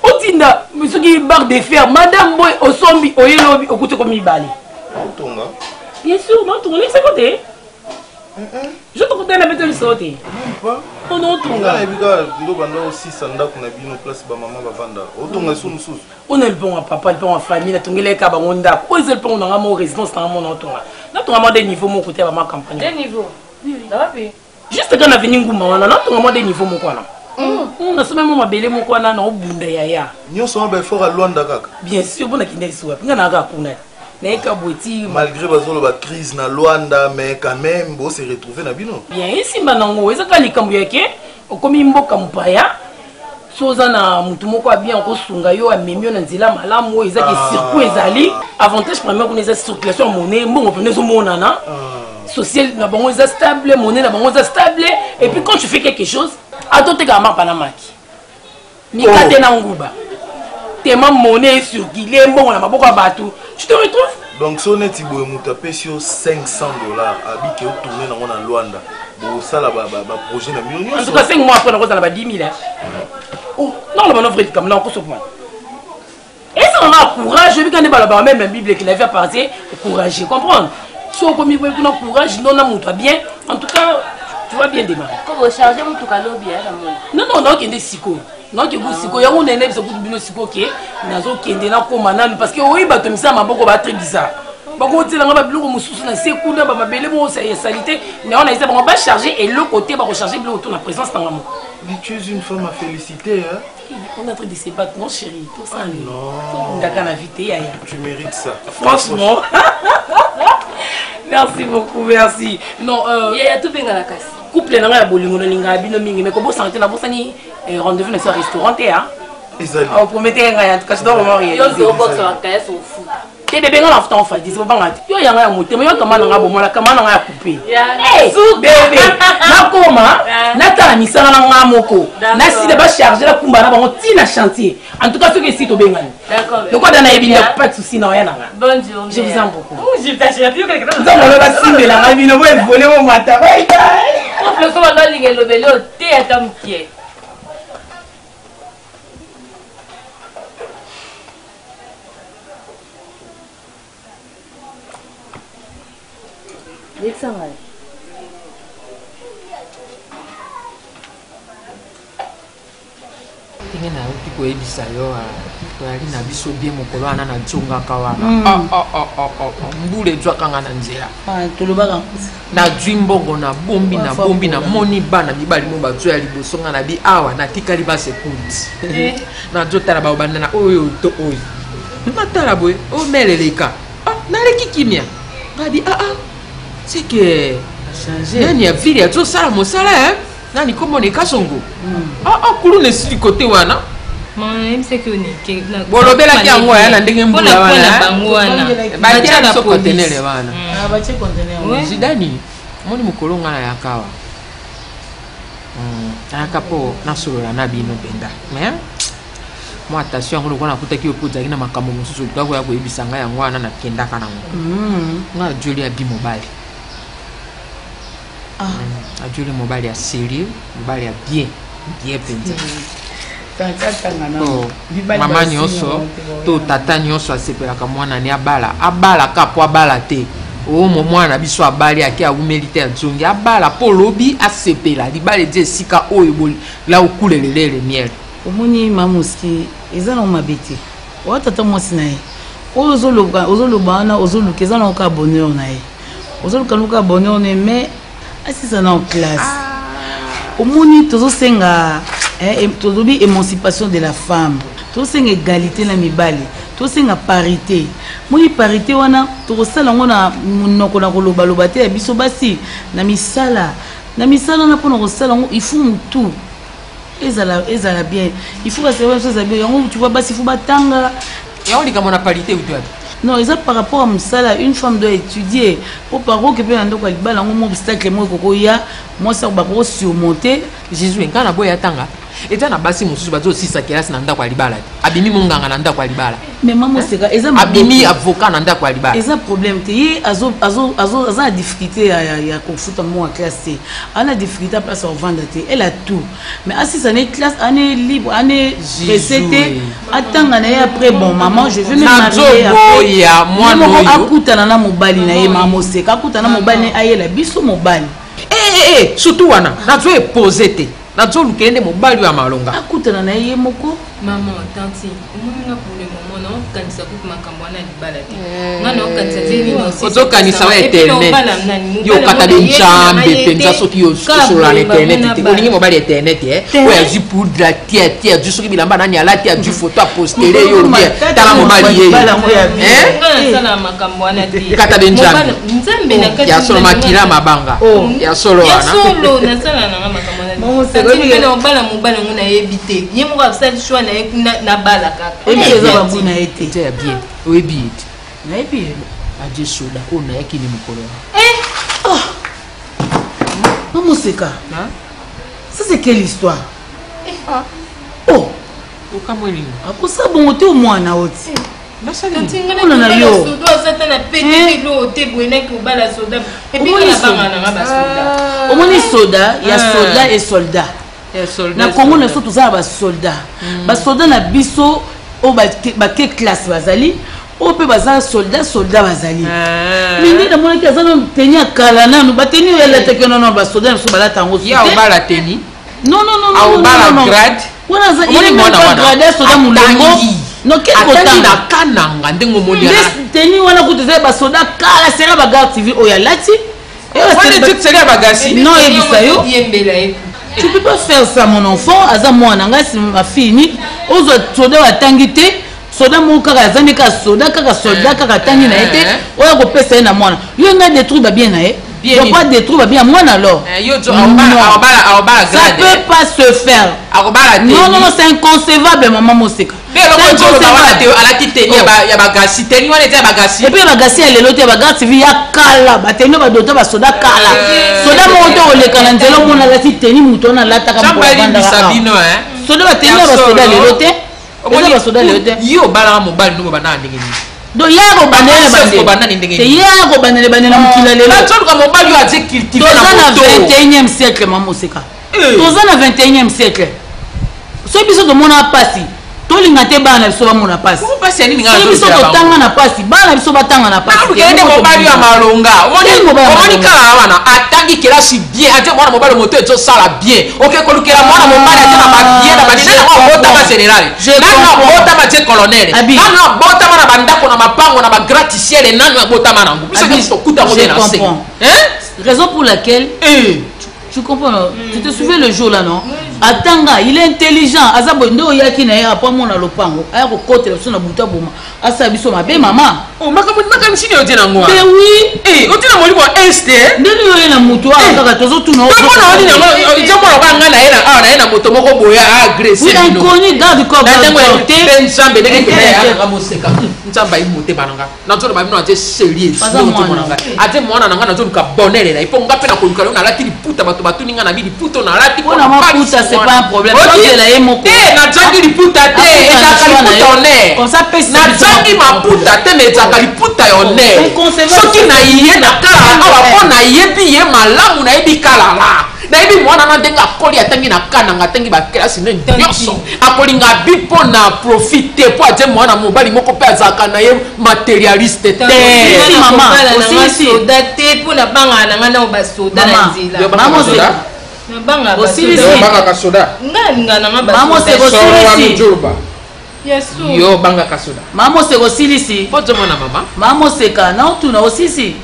Otinda, monsieur qui barre de fer, madame boy, au sombi, au yellow, au côté comme il balai. Bien sûr, non, tu es côté. Je te compte la bête de sauter. Oh non, on a aussi Sanda qu'on a bien place ba maman ba vanda. Otonga sous sous. On est le bon à papa, le bon à famille, la tongele ka ba onda. On est le bon dans mon résidence dans mon entourage. Là tu as des niveaux mon côté à ma campagne. Des niveaux. Ça va bien. Juste quand on a venu nguma na tu as des niveaux mon quoi là. On a seulement ma belle mon quoi na na obunda yaya. Nyo so ba fort à Luanda kaka. Bien sûr, bon akinde so. Ngana ka kuna. Malgré la crise na Luanda, mais quand même, bon, se retrouver na bino. Bien, ici, banango, ça quand les Cambouékés, au comme mboka mupaya, sozana mutumoko bien ko sunga yo amemio na nzela malamu eza ke circuit ezali, avantage premier qu'on eza circulation monnaie, bon on zo monana. Social na bango eza stable, monnaie na bango eza stable et puis quand tu fais quelque chose, adote ka ma panamaki. Mikate na nguba. Tellement monnaie circulée, bon la maboko bateau. Tu te retrouves? Donc si on est Thibaut Mouta sur $500, habite au tourner dans mon Luanda. Bon ça là projet na million. En tout cas 5 mois après on a 10 000. Oh, non le manœuvre comme là on se point. Et ça on a courage, je vais quand même même Bible qu'il avait partir, courage, comprendre. Si on comme il courage, non on montre bien. En tout cas, tu vas bien démarrer. Comment charger mon tout calot bien non, qui est des psycho. Non, qui est psycho. Il y a un élève qui est psycho qui est dans le parce que oui, bah tu me sais, ma beaucoup très bizarre. Beaucoup de gens qui ont des secours, des saletés, mais on a essayé de charger et l'autre côté va recharger autour de la présence dans l'amour. Mais tu es une femme à féliciter, hein? On est en train de se battre, non chérie, tout ça. Non. Tu mérites ça. Franchement. Merci beaucoup, merci. Non, il y a tout bien à la casse. Couple na bolingo ninga bino mingi mais kobo santé na bosani rendez-vous dans ce restaurant hein. Vous promettez nga en tout cas je dois vraiment rien. Yo zo box la caisse au fou. Te bébé nga lafta en fait, c'est pas ngati. Yo yanga ya moté mais yo kama nga bomo la kama nga ya coupé. Hey, bébé. Na koma, na tala misala na nga moko. Na si de ba charger la kumba na bango ti na chantier. En tout cas ce que si to bengani. D'accord. Le quoi dans na ebina pas de souci na ya na. Bonne journée. Je vous aime beaucoup. Je t'achète plus quelque chose. Vous allez pas simbe la nga bino voler mon matin. Bye bye. Le comment on ligue le vélo, t'es à ton pied. L'examen. Tinga na uti ko ebisa yo ali na biso bien mokolo ana na tsunga kawana mbule jwa kanga na nzela tolobaka na dwimbongo na bombi na moni bana mibali mo batso ya liboso nga na bi awa na tikali ba seconde na jotala ba bana na oyo to oyo natala boy o meleleka na leki kimia ngadi c'est que changer nani ya vile ya sala mosala nani komo ne kasongo kulu ne sili côté wana même c'est que ni bolobela ki yango ya na ndenge mbula wana ba tia na conteneur wana ba tia conteneur zidani moni mukolo ngana ya kawa akapo na solo na bino benda mais moi attention ngo kona kutaki opoza kina makambo mususu tukako ya koyebisanga yango wana na kenda kana ngo nga joli ya bi mobile ajuli mobile ya sérieux mobile ya bien penza mama nyonso to tata nyonso asepelaka mwana ni abala kapo abala te omo mwana biso abali ake awumeli te azongi abala po lobi asepela libala edi esika oyo la okulelelele miel omoni mamuski eza na mabe te oya tata mwasi na ye oyo ozoloba wana ozoluka eza na oka bonheur na ye ozoluka bonheur na ye mais asisa na en classe omoni tozosenga tozobi émancipation de la femme tozosenga égalité na mibali tozosenga parité moni parité wana tokosala yango na monoko na kolobaloba te ya biso basi na misala na mpona kosala yango il faut mutu ezala bien il faut baservice ezala bien yango tu vois basi il faut batanga yango likambo na parité ou toi. Non, ils ont par rapport à Moussala, une femme doit étudier. Pour parler que bien donc il balance mon obstacle moi kokoya, moi ça va pas surmonter. Jésus quand na boya tanga. Et dans la basi mususu bazo aussi ça classe na ndako alibala. Abimi monganga na ndako alibala. Mais maman c'est ça, ils ont abimi avocat na ndako alibala. Ils ont problème té azo a difficulté ya confuta moi en classe. On a difficulté à place en vendre té. Elle a tout. Mais si ça n'est classe, année libre, année recette, attends année après bon maman, je vais me marier après. Ya moi no akutana na mobali na ye maman c'est akutana mobali na ayela biso mobali. Surtout wana, na zo poser te. Nazo lukende mobali ya malonga akutana na ye moko maman tanti omona pour le moment non kanisa ku makambo na libala te ngana okanisa zeli no ozo kanisa wa internet yo kata de chambe penza soki yo sur la internet te olingi mobali internet oya ji pour de la tia du soki bilamba nani ala tia du photo a poster yo bien tala mobali ye sana makambo na te kata de chambe nzambe na kati ya solo makila mabanga ya solo wana ya solo na sala na makambo na te na bala mobala ngona yebite yemo ka choix na bala kaka eza babuna ete c'est bien oui bien na ebi aje soda ona yakini mukolo maman seka ça c'est quelle histoire oh Okamweli. Aposa bon te au moins na oti. On en a yo. Au moins les soldats, il y a soldats et soldats. Na Congo na so tous ba soldats. Ba soldats na biso o ba ke classe bazali. O pe baza soldat bazali. Mais na mona ki azana tenir kala na no ba tenir la te que non ba soldat so ba la tango. Ya o ba la tenir. Non. A o ba la grade. Wana za il est pas grade soldat mulengo. Non quel côté na kananga ndengo monia. Tenir wana ko teza ba soldat kala sera ba garde civil o ya lati. Et tu serais bagasi. Non ebisayo. Tu peux pas faire ça mon enfant, aza mwana nga si ma fille ozo soldat watangite. Soda mo kaka zani ka soda kaka soldat kaka tangi na été oya ko pesa na mwana yo nga détruire ba bien na e donc pas détruire ba bien mwana alors ça peut pas se faire non c'est inconcevable maman Moseka et puis bagasi ya lelo te bagasi vi ya kala bateno ba dota ba soda kala soda mo to le kala nzelo mona la ti teni muto na lata ka mpo banda soda bateno ba soda lelo te yo bala mobile no bana ndenge ni do yako banele na mukila lelo na tsoka mobile yo aje cultiver na 21e siècle maman Seka toza na 21e siècle so biso to mona pasi tolinga te bana biso ba mona pasi pasi ani nga biso to tanga na pasi bana biso batanga na pasi kende mobile ya malonga omoni kala wana atangi kelasi bien ate mwana mobile moto ezo sala bien OK kolukela mwana mobile ate na ba bien na banene na bota ba général na bota ba je colonel na bota na bandako na mapango na ba gratte-ciel na bota manango biso biso kuta mo na se raison pour laquelle tu comprends tu te souviens le jour là non atanga il est intelligent azabo ndo yaki na ya pa mona lopango aya ko kotela so na buta boma asa biso mabe mama o maka mchini yo tena ngwa mais oui o tena moli bo este ndeni yo na mutu akaka tozo tuna o mona oni na jambo la banga na yena moto moko boya agressif oui inconnu garde corps te nzambe ndenge ke ya Moseka nzamba imote bananga na tsola ba bino ate serious no to monanga ate mona nanga na tsola ka bonere na ipo ngape na koluka na lati liputa bato batuninga na bili puto na lati ko na maputa c'est pas un problème la yemo na tsangi liputa te ezaka liputa one comme ça pesa na tsangi maputa te mais ezaka liputa one soki na iye na kala awa pona yebi ye malamu na yebi kala la na yebi mwana na ndenga akoli atangi na kana nga tangi ba klasi ne nyonso akolinga bipo na profiter po ate mwana mobali moko pe azaka na ye matérialiste te mama aussi soda te po na banga na ngana ba soda na nzila mama soda banga ba banga ka soda nga na ba mama se gosilisi yesu yo banga ka soda mama se gosilisi poto mona mama mama Seka na tuna osisi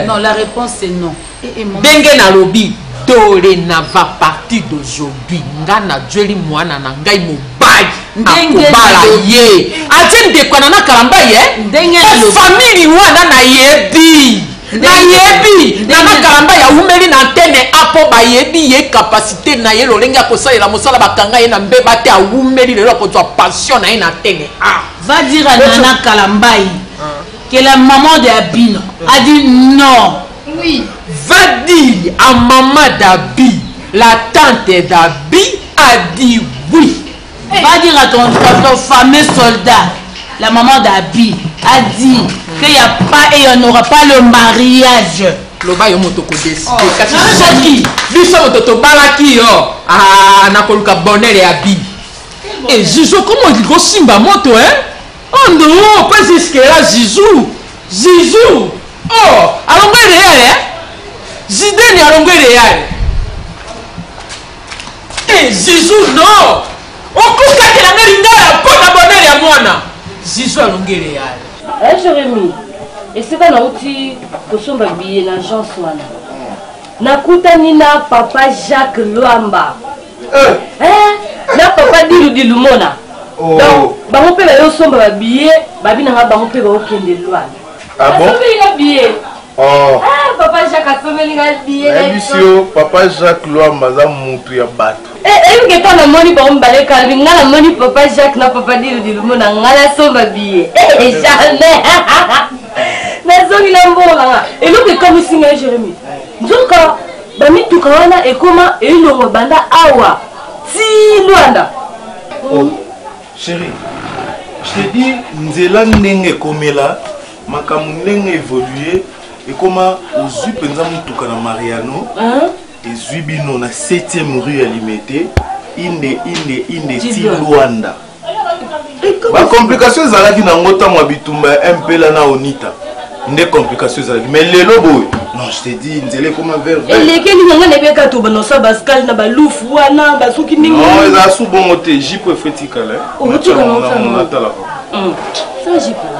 non la réponse c'est non ndenge na lobi dorénavant partir d'aujourd'hui nga na jweli mwana na ngai mobali akobala ye atie ndekwana na kalamba ye famille wana nayebi na kalamba ya umeli na antenne apo bayebi ye capacité na ye lolenge akosalela mosala bakanga ye na mbeba te awumeli lelo akozwa passion na ye na antenne va dire à Nana Kalambaï que la maman de Abino a dit non. Oui. Va dire à maman d'Abi, la tante d'Abi a dit oui. Va dire à ton fameux soldat, la maman d'Abi a dit qu'il n'y a pas et il n'y aura pas le mariage. Loba yo moto ko desi. Biso moto to balaki yo. Ah na koluka bonheur ya Abi. Et Zizou comment il go simba moto hein? Oh non, pas jusque-là, Zizou. Oh, allongé réel, hein? Zidane allongé réel. Eh, Zizou, non. On coupe qu'à la meringue, pour t'abonner à moi. Zizou allongé réel. Jérémy, et c'est quand on dit que son baby est l'agence. Nakutani na papa Jacques Luamba. Na papa Dilu Mona. Donc, bango pe ba yo somba ba billet, ba binanga bango pe ba okende lwana. Ah bon? Somba billet. Oh. Ah, papa Jacques a somba linga billet. Monsieur, papa Jacques Luamba za mutu ya bato. Que quand on moni ba mbale kalbi ngala moni papa Jacques na papa Dilu Mona ngala somba billet. Jamais. Na zongi la mbonga. Et lo ke comme singa Jérémy. Nzoka ba mituka wana e koma e longo banda awa. Ti Luanda. Oh, chérie, je te dis, nzela ndenge komela, makambo ndenge évolué, et comment ozui penza mutuka na Mariano, ezui bino na 7e rue à Limité, inde ti Luanda. Ba complication ezalaki na ngota mwa bitumba un peu là na Onita. Ndé complication ezalaki, mais lelo boy. Non, je te dis, nzela comment vers. Eleke linga na beka to banosa baskal na balufu wana basuki ningi. Non, eza su bon te, j'y peux fétical hein. Oh, tu connais ça. Ça j'y peux.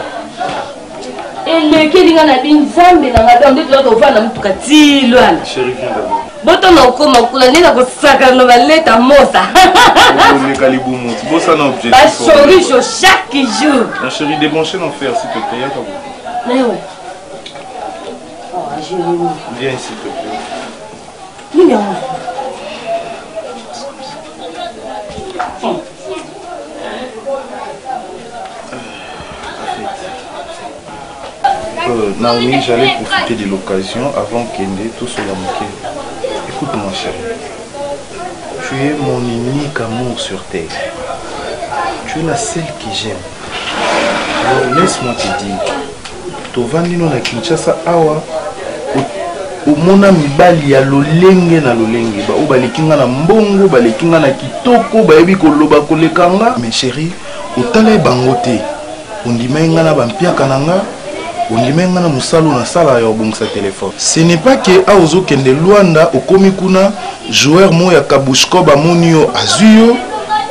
Eleke linga na binzambe na ngaba ndé to tovana mutuka ti Luanda. Chérie, viens d'abord. Boto na okoma kula nena ko saka no baleta mosa. Le calibou monte. Bon ça n'a objectif. Ba chorizo chaque jour. La chérie débrancher l'enfer s'il te plaît, attends. Mais ouais. Oh, Jérémy. Viens s'il te plaît. Viens. Naomi, j'allais profiter de l'occasion avant qu'Ende tout soit manqué. Écoute mon chéri, tu es mon unique amour sur terre. Tu es la seule que j'aime. Alors laisse-moi te dire, tovandino na Kinshasa awa, omona mibali ya lolenge na lolenge, ba balekinga na mbongo, balekinga na kitoko, bayebi koloba kolekanga. Mais chéri, otala bango te. Ondimenga na bampiaka nanga. Ondimenga na musalo na sala ya obongisa téléphone. Ce n'est pas que aozo kende Luanda okomi kuna joueur mo ya Kabushko ba monio azuyo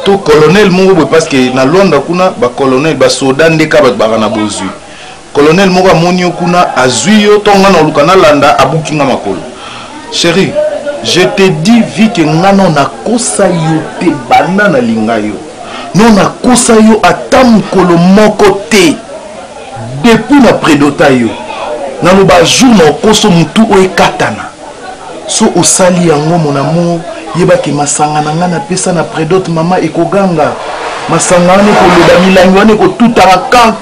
to colonel mo parce que na Luanda kuna ba colonel ba soda ndeka ba na bozu. Colonel mo ba monio kuna azuyo to ngana lukana landa abukinga makolo. Chérie, je te dis vi que ngano na kosa yo te banda na linga yo. Non na kosa yo atam kolo moko te. Depuis na prédota yo na loba jour na koso mutu o ekatana so osali yango mon amour yeba ke masanga na nga na pesa na prédote mama ekoganga masanga ne ko loba milangi wane ko tutara kan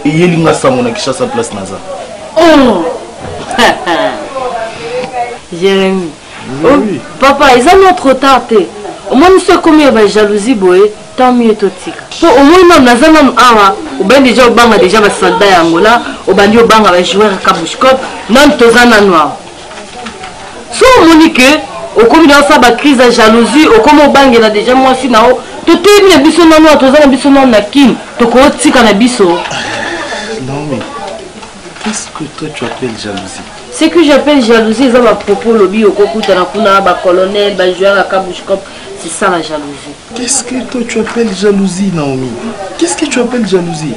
eyelinga sango na Kinshasa place naza. Jérémy, oui. Papa ils ont trop tard au moins nous sommes combien de jalousie boy tant mieux totika so au moins na zana awa oben déjà obanga déjà ba soldat ya Angola obandi obanga ba joueur Kabushkop non tozana noir so monique okomi na sa ba crise de jalousie okomi obanga na déjà moi si nao to tebi na biso na noir tozana biso na kim to ko tika na biso. Non mais qu'est-ce que toi tu appelles jalousie? Ce que j'appelle jalousie c'est ma propos lobby okokuta na kuna ba colonel ba joueur Kabushkop. C'est ça la jalousie. Qu'est-ce que toi tu appelles jalousie, Naomi? Qu'est-ce que tu appelles jalousie?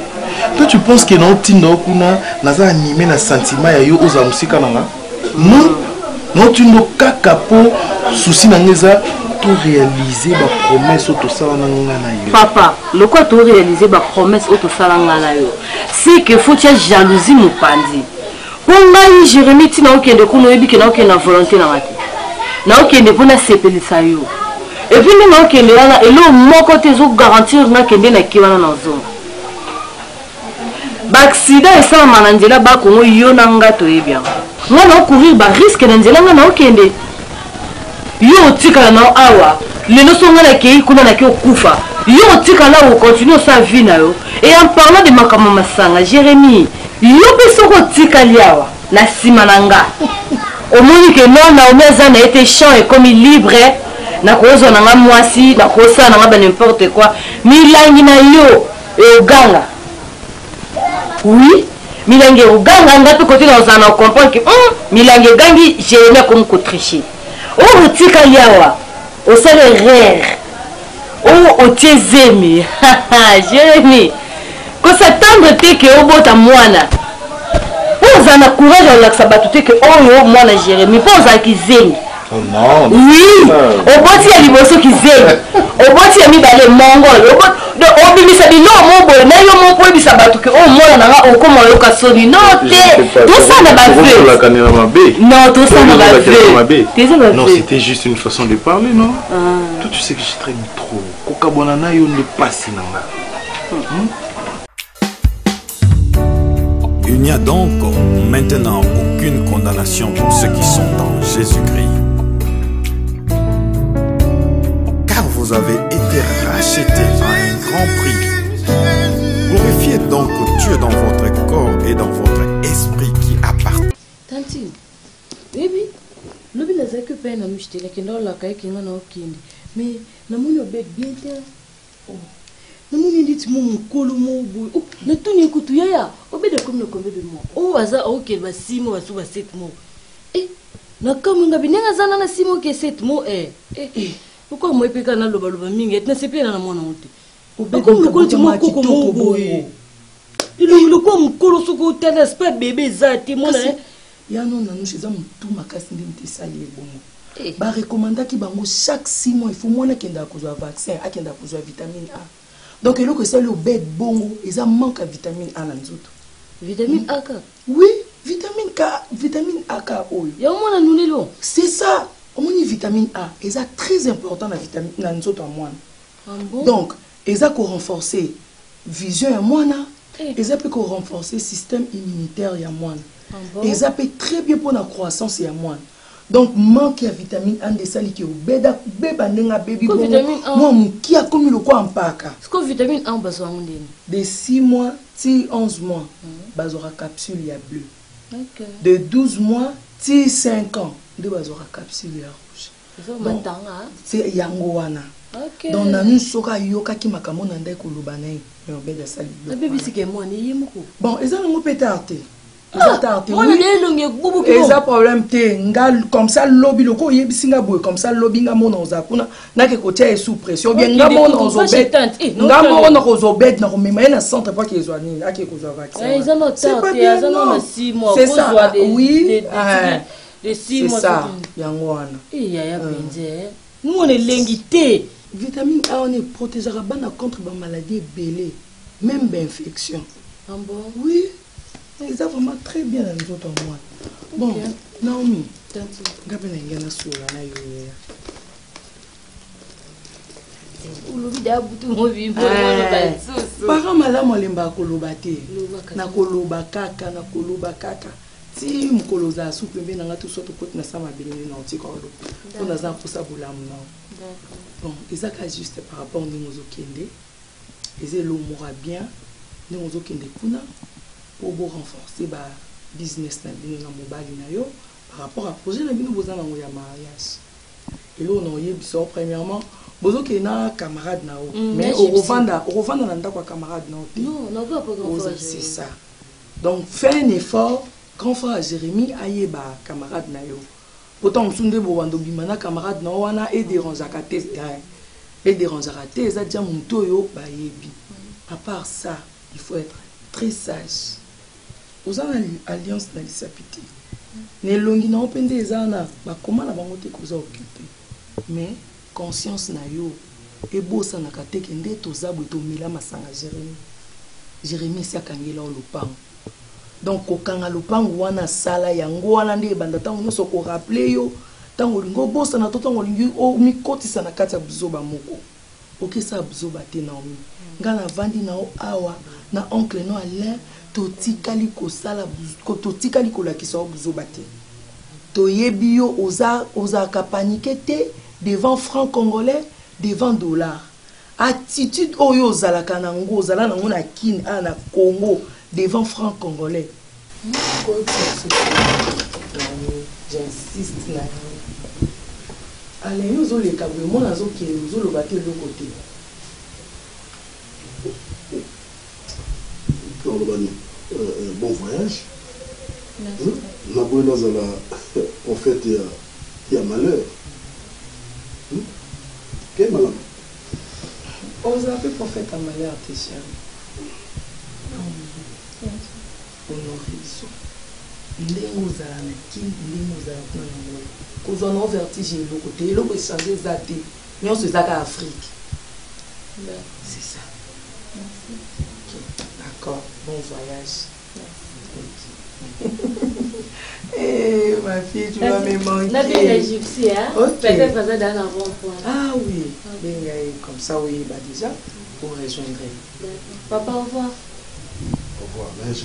Toi tu penses que non tindo kuna naza animé na sentiment ya yo oza musika nanga? Non. Non tu no kakapo souci nangeza to réaliser ba promesse auto sala nanga na yo. Papa, le quoi to réaliser ba promesse auto sala nanga na yo? C'est que faut tu jalousie mo pandi. Ponga Jérémy tina okende kuno yebi ke na okende na volonté na mati. Na okende pona sepelisa yo. Et puis nous qui est là et là mon côté zo garantir na kende na kiwana na zo ba accident et ça mananjela ba kongo yo na ngato e bien moi na courir ba risque na nzela na okende yo tika na awa le no songa na kei kuna na kio kufa yo tika là ou continue sa vie na yo et en parlant de makama masanga Jérémy yo peso ko tika liawa na simananga au moni que non na omeza na été champ et comme libre na kozo na nga mwasi na kosa na nga n'importe quoi milangi na yo e oganga oui milangi oganga ngato côté dans un comprendre que milangi gangi j'ai aimé comme ko tricher o tika yawa o sale rare o tiezemi Jérémy ko s'attendre te que o bota mwana o zana courage la sabatu que o yo mwana Jérémy poza kizeni. Oh non. Oui. Au bout il y a des bosses qui zèlent. Au bout il y a mis les mongols. Au bout au bimi ça dit non mon boy. Na yo mon boy bisa batu que oh moi na nga o comment yo kasoni non te. Tout ça n'a pas fait. Non tout ça n'a pas fait. Non c'était juste une façon de parler non. Toi tu sais que je traîne trop. Kokabona na yo ne passe nanga. Il n'y a donc maintenant aucune condamnation pour ceux qui sont dans Jésus-Christ. Car vous avez été été racheté à un grand prix. Glorifiez donc Dieu dans votre corps et dans votre esprit qui appartient. Tanti, baby, lobi na zaki pe na mishte like ndo la kai kinga na okindi. Mais na munyo bet bien te. Oh. Na munyo nditi mo mukolo mo boy. Oh, na tuni kutu yaya. Obede comme no kombe be mo. Oh aza okay ba 6 mois ba 7 mois. Eh, na kamunga binenga zana na 6 mois ke 7 mois Pourquoi moi peka na loba loba mingi et na sepia na mwana wote. Comme le kolo mo koko mo boy. Le quoi mukolo soko telespect bébé zati mona. Ya non na nous chez am tout makasi ndimte sali bongo. Ba recommanda ki bango chaque 6 mois il faut mwana kenda kozwa vaccin, akenda kozwa vitamine A. Donc il que ça le bête bongo, ils a manque à vitamine A na nzoto. Vitamine A ka? Oui, vitamine K, vitamine A ka oyo. Ya mwana nunelo. C'est ça. Omoni vitamine A, ils a très important la vitamine na nzoto mwana. Bon? Donc, ils a ko renforcer vision ya mwana, ils a peut ko renforcer système immunitaire ya mwana. Bon? Ils a peut très bien pour la croissance ya mwana. Donc manque ya vitamine A de sali ki obeda beba ndenga baby bon. Moi muki a comme le quoi empaka. Ce que vitamine A bazo ndeni. De 6 mois ti 11 mois, bazora capsule ya bleu. OK. De 12 mois ti 5 ans, de bazora capsule ya rouge. Donc c'est yango wana. OK. Donc nanu soka yoka ki makamo na ndai koloba na ye, obeda sali bleu. Na baby sike moi ni yemoko. Bon, ezana mo pétarté. Eza problème te ngal comme ça lobby le ko yebisinga boy comme ça lobby nga mona ozakuna na ke kotia sous pression bien nga mona ozobet nga mona ozobet na komema na centre pas qu'ils soient ni ake kozwa vaccin eza no tarte eza no 6 mois c'est ça oui de 6 mois c'est ça yango wana ya benze nous on est lengité vitamine A on est protégera bana contre ba maladie belé même ba infection bon oui. Ils ont vraiment très bien dans les autres mois. Bon, Naomi, Parents malamu alemba koloba te. Na koloba kaka. Ti mukoloza su pembe na ngatu soto koti na sama bilene na oti ko lo. On a za posa bulamu na. Bon, ezaka juste par rapport ni mozokende. Ezelo mora bien. Ni mozokende kuna. Pour renforcer le business par rapport à projet na bino bozana ngo ya mariage. Et là on a eu premièrement bozo ke na camarade na o mais au revanda na ndako camarade na o. Non, on va pas grand frère. C'est ça. Donc fais un effort grand frère Jérémy ayeba camarade na yo. Pourtant msunde bo wando bimana camarade na wana et dérangeaka te. Et dérangeaka te za dia muto yo ba yebi. À part ça, il faut être très sage. Aux alliances dans les sapiti. Les longues n'ont pas des années. Comment la banque est occupée? Mais conscience na yo. Et beau ça n'a qu'à te kende tozabu to mila masanga Jérémy. Jérémy c'est kangela au lupang. Donc au kanga lupang wana sala yango wana nde bandata on se ko rappeler yo. Tango lingo bossa na toto ngolingi o mikoti sana kati ya buzoba moko. Ok ça buzoba te Naomi. Ngana vandi na o awa na oncle no Alain. Totikali kosala totikali kolakisa buzoba te toyebi yo oza ka paniquer te devant franc congolais devant dollar attitude oyo ozalaka nango ozala nango na kin na Congo devant franc congolais j'insiste na allez yo zoleka vraiment nazokende ozoloba te eloko te. Bon voyage. En fait, il y a malheur. Quel malheur? On vous appelle prophète à malheur, tes chers. Honorisons. Ndenge ozala na kini ndenge ozala kuna na ngolo kozwa na vertige eloko te eloko échange eza te nyonso ezaka Afrique. C'est ça. D'accord, bon voyage. Eh, ma fille, tu vas me manquer. La belle égyptienne, hein? Peut-être que ça donne un bon point. Ah oui, comme ça, oui, bah déjà, vous rejoindrez. Papa, au revoir. Au revoir, mais je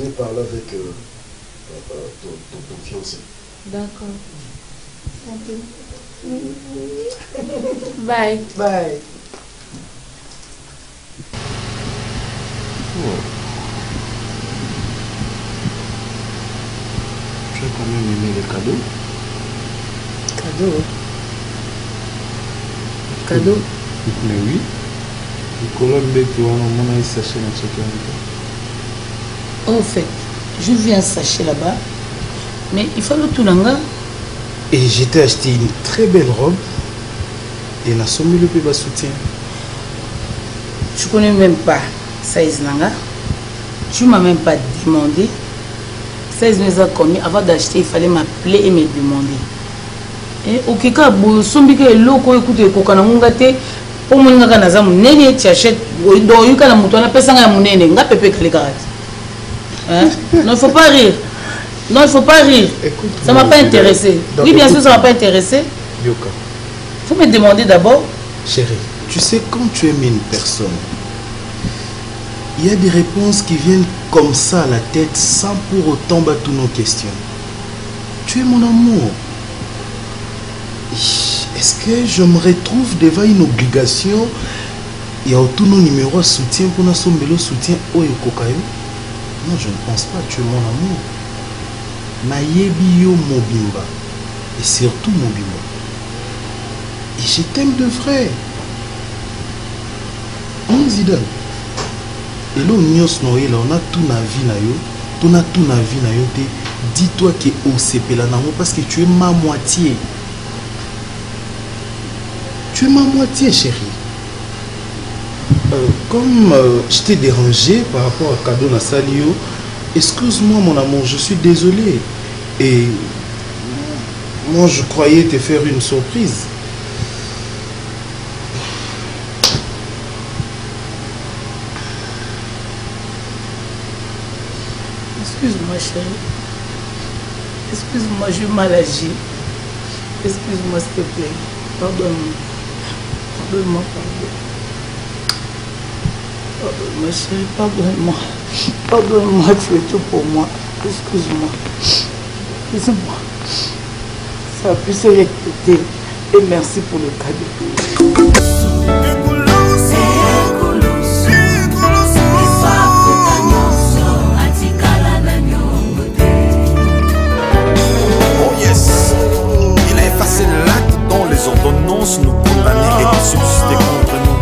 vais parler avec ton fiancé. D'accord. Bye. Bye. cadeau. Cadeau? Cadeau? Mais oui. Nicolas Mbeki, on a un sachet dans ce cas. En fait, je vis un sachet là-bas, mais il faut le tout là. Et j'ai acheté une très belle robe et la somme le peu soutien. Tu connais même pas size nanga. Tu m'as même pas demandé. 16 000 commis avant d'acheter, il fallait m'appeler et me demander. Et au cas où sombi que loko écoute kokana ngate pour mon ngaka na zamu nene tu achètes do yuka na muto na pesa nga munene nga pepe kale karate. Hein? Non, il faut pas rire. Non, il faut pas rire. Écoute, ça m'a pas intéressé. Oui, bien sûr, ça m'a pas intéressé. Yoka. Faut me demander d'abord. Chérie, tu sais quand tu aimes une personne, il y a des réponses qui viennent comme ça à la tête sans pour autant battre toutes nos questions. Tu es mon amour. Est-ce que je me retrouve devant une obligation? Il y a tout nos numéros de soutien pour nous sommer le soutien au Yokokayo? Non, je ne pense pas. Tu es mon amour. Nayebi yo mobimba. Et surtout mobimba. Et je t'aime de vrai. On Zidane. Et là, on a tout na vie na yo. On a tout na vie na yo. Dis-toi que au CP là parce que tu es ma moitié. Tu es ma moitié, chérie. Comme je t'ai dérangé par rapport à cadeau na Salio, excuse-moi mon amour, je suis désolé. Et moi je croyais te faire une surprise. Excuse-moi chérie. Excuse-moi, j'ai mal agi. Excuse-moi s'il te plaît. Pardonne-moi. Pardonne-moi, pardon. Pardonne-moi chérie, pardonne-moi. Pardonne-moi, tu es tout pour moi. Excuse-moi. Excuse-moi. Ça a pu se répéter. Et merci pour le cadeau. Les ordonnances nous condamnaient et qui subsistaient contre nous.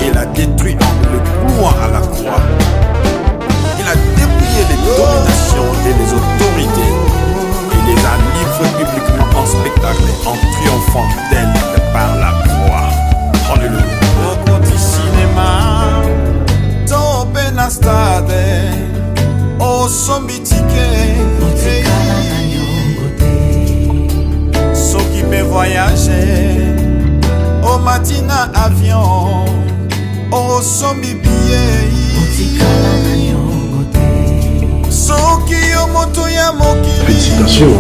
Il a détruit le pouvoir à la croix. Il a dépouillé les dominations et les autorités. Il les a livrés publiquement en spectacle, en triomphant d'elles par la croix. Alléluia. Rokoti cinéma, tope na stade, o sombitike. Voyager au matina avion au sombi billet félicitations.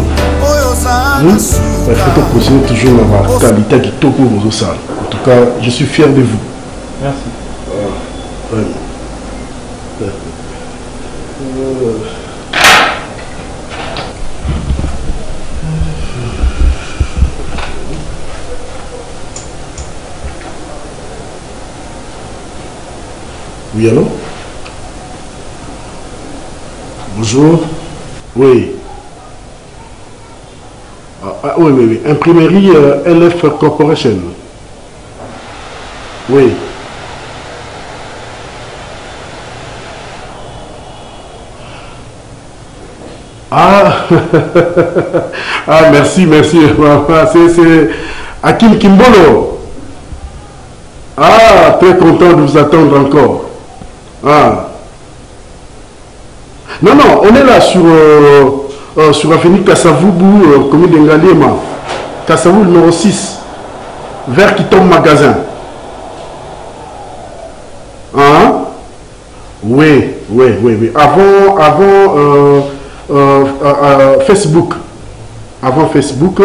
Il faut continuer toujours à la qualité qui toque aux salles. En tout cas, je suis fier de vous. Merci. Oui, allô? Bonjour. Oui. Oui. Imprimerie LF Corporation. Oui. Ah, merci. C'est Hakim Kimbolo. Ah, très content de vous attendre encore. Ah. Non, on est là sur l'avenue Kassavubu, commune d'Engaliema. Kassavou numéro 6, vers qui tombe magasin. Hein? Oui. Avant Facebook. Avant Facebook.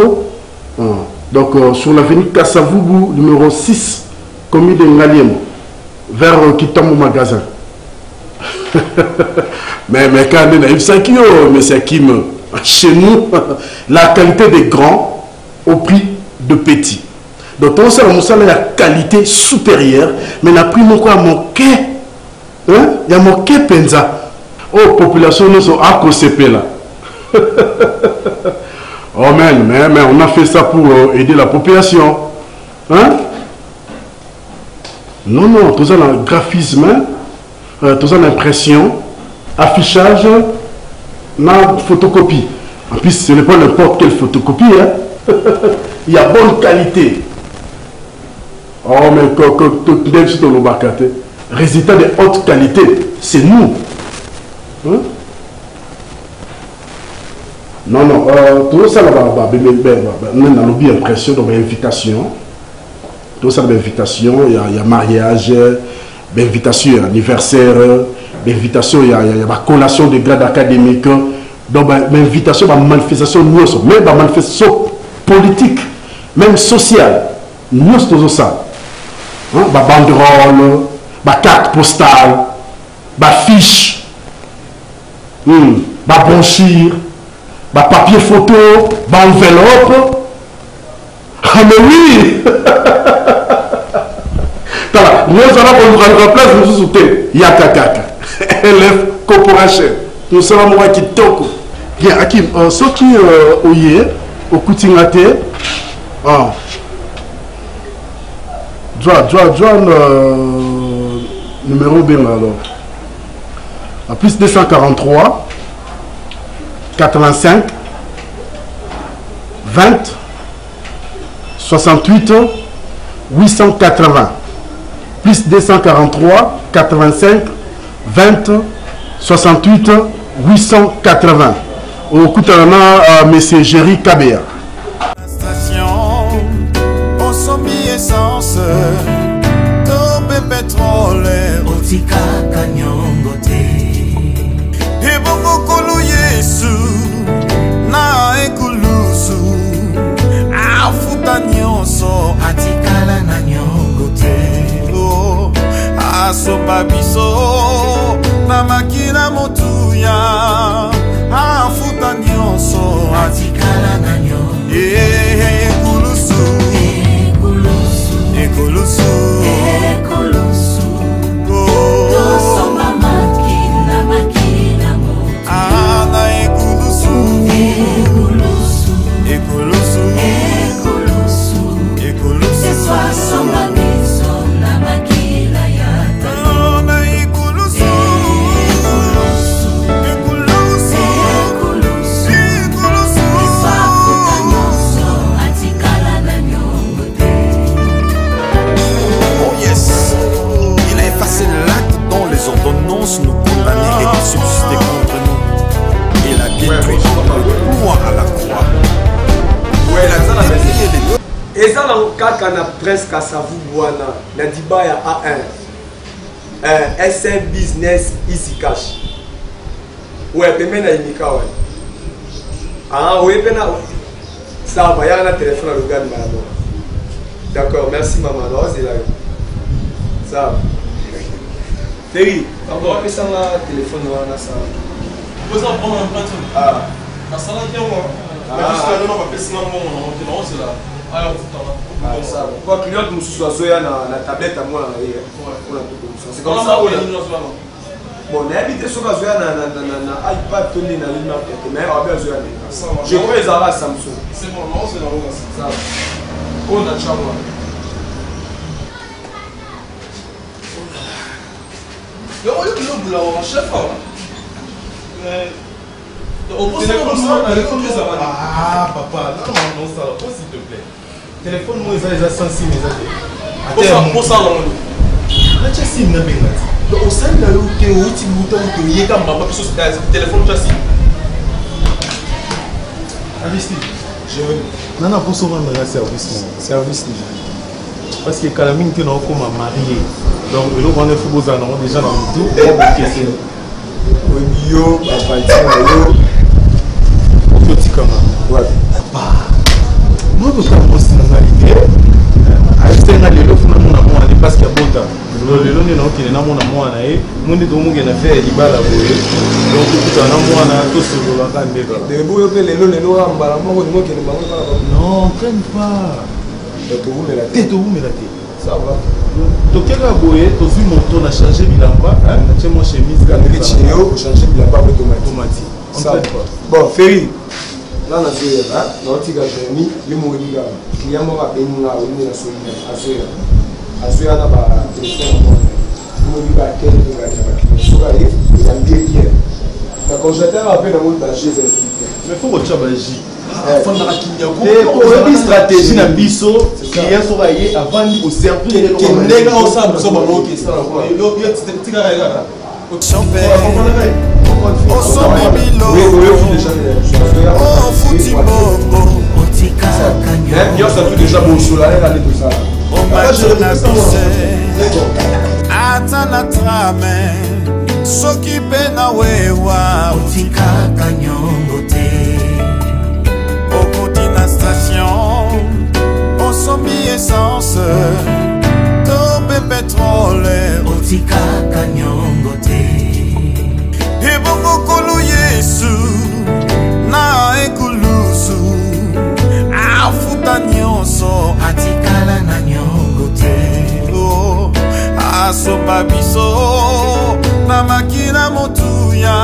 Donc, sur l'avenue Kassavubu, numéro 6, commune d'Engaliema. Vers qui tombe au magasin. mais quand on a eu ça, mais c'est qui chez nous, la qualité des grands au prix de petits. Donc on sait la qualité supérieure, mais la prix mon quoi manqué, hein? Il y a manqué penza. Oh population nous sont à CP là. Oh mais on a fait ça pour aider la population. Hein? Non, tout ça dans le graphisme, tout ça dans l'impression, affichage, la photocopie. En plus, ce n'est pas n'importe quelle photocopie. Hein? Il y a bonne qualité. Oh, mais résultat de haute qualité, c'est nous. Hein? Non, tout ça, on a lobby impression, donc invitation. Tout ça, invitation, il y a mariage, invitation, il y a anniversaire, invitation, il y a collation de grades académiques. Donc, invitation, manifestation, même manifestation politique, même sociale. Nous, c'est tout ça. Banderole, carte postale, fiche, brochure, papier photo, enveloppe. Ah mais oui. Nous allons remplacer nous soutenir. Yakakaka. LF Corporation. Nous sommes moi qui toko. Bien, Hakim, ce qui est au Koutingate, numéro bien alors. À plus 243 85 20 68 880 plus 243 85 20 68 880 au Koutarana monsieur Jerry Kabea. Essence, tombe pétrole, otika kanyongote. Ebongo kolu Yesu, na ekulusu, afuta nyonso, atikala na nyongote. Oh, asoba biso, na makina motuya, afuta nyonso, atikala na nyongote. Ekulusu. Ekulusu, ekulusu, tosomba makina moto. Ana ekulusu, ekulusu, ekulusu, ekulusu, ekulusu. Eswa somba miso na makila yata. Ana ekulusu, ekulusu, ekulusu, ekulusu. Eswa kuta nyonso atikala na nyongote. L'acte dont les ordonnances nous condamnaient et subsistaient contre nous. Il a détruit le poids à la croix. Et ça, kaka na presque à Savou Bouana, na Dibaya A1, SM Business Easy Cash. Ouais, paiement na imika ouais. Ah, ouais, pena. Ça va, y a un téléphone à l'organe, madame. D'accord, merci maman. C'est là. Ça va. Terry, on va appeler ça le téléphone. Vous en prenez un plateau. Ah. Ça va bien, moi. Mais jusqu'à là, on va appeler ça le moment. C'est là. Ah, on ça va. Quoi que l'autre nous soit sur la tablette à moi. C'est comme ça. Bon, on a habité sur la iPad, Tony, na ligne marquée. Mais on a bien joué. Je crois les arras Samsung. C'est bon, non, c'est dans ça. On a Chama. Le chef, ah, papa, non, ça va, s'il te plaît. Téléphone, moi, ils ont 106 000. Pour ça, non. Là, tu as 6 000. Au sein de l'eau, tu es où tu es comme papa, puis sur téléphone, tu as 6 000. Investi. Non, non, pour sauver un service. Parce que quand la mine est comme marié. Donc, le on est fou déjà dans le tout. Yo, papa, petit comme ouais. Papa, moi, je suis en nationalité. C'est un allié, parce qu'il y a beau temps. Le long, il y a un amour à moi. Mon dit, on a fait des balles à vous. Donc, tout un amour à tous ceux qui ont fait des balles. Non, traîne pas. Tête au bout, mais la tête. Ça va. Donc, quand tu as vu mon ton a changé, il a pas. Tu as mon chemise, tu as changé, il a pas automatique. Bon, Ferry, là na zoya na otika Jérémy yo mo liga client mo ba beninga o ni na soya azoya na ba téléphone mo liga quel liga ba soka il a bien la congélateur appelle dans mon tâche c'est super mais faut que tu abaji une stratégie na biso client faut bailler avant de servir que nega ensemble so ba mo que ça yo tika rega soki pe na wewa otikaka nyongo te okoti na station osombi essence to pe pétrole otikaka nyongo te ebongokolo Yesu na ekulusu afuta nyonso atikala na nyongo te asopa biso na makina motuya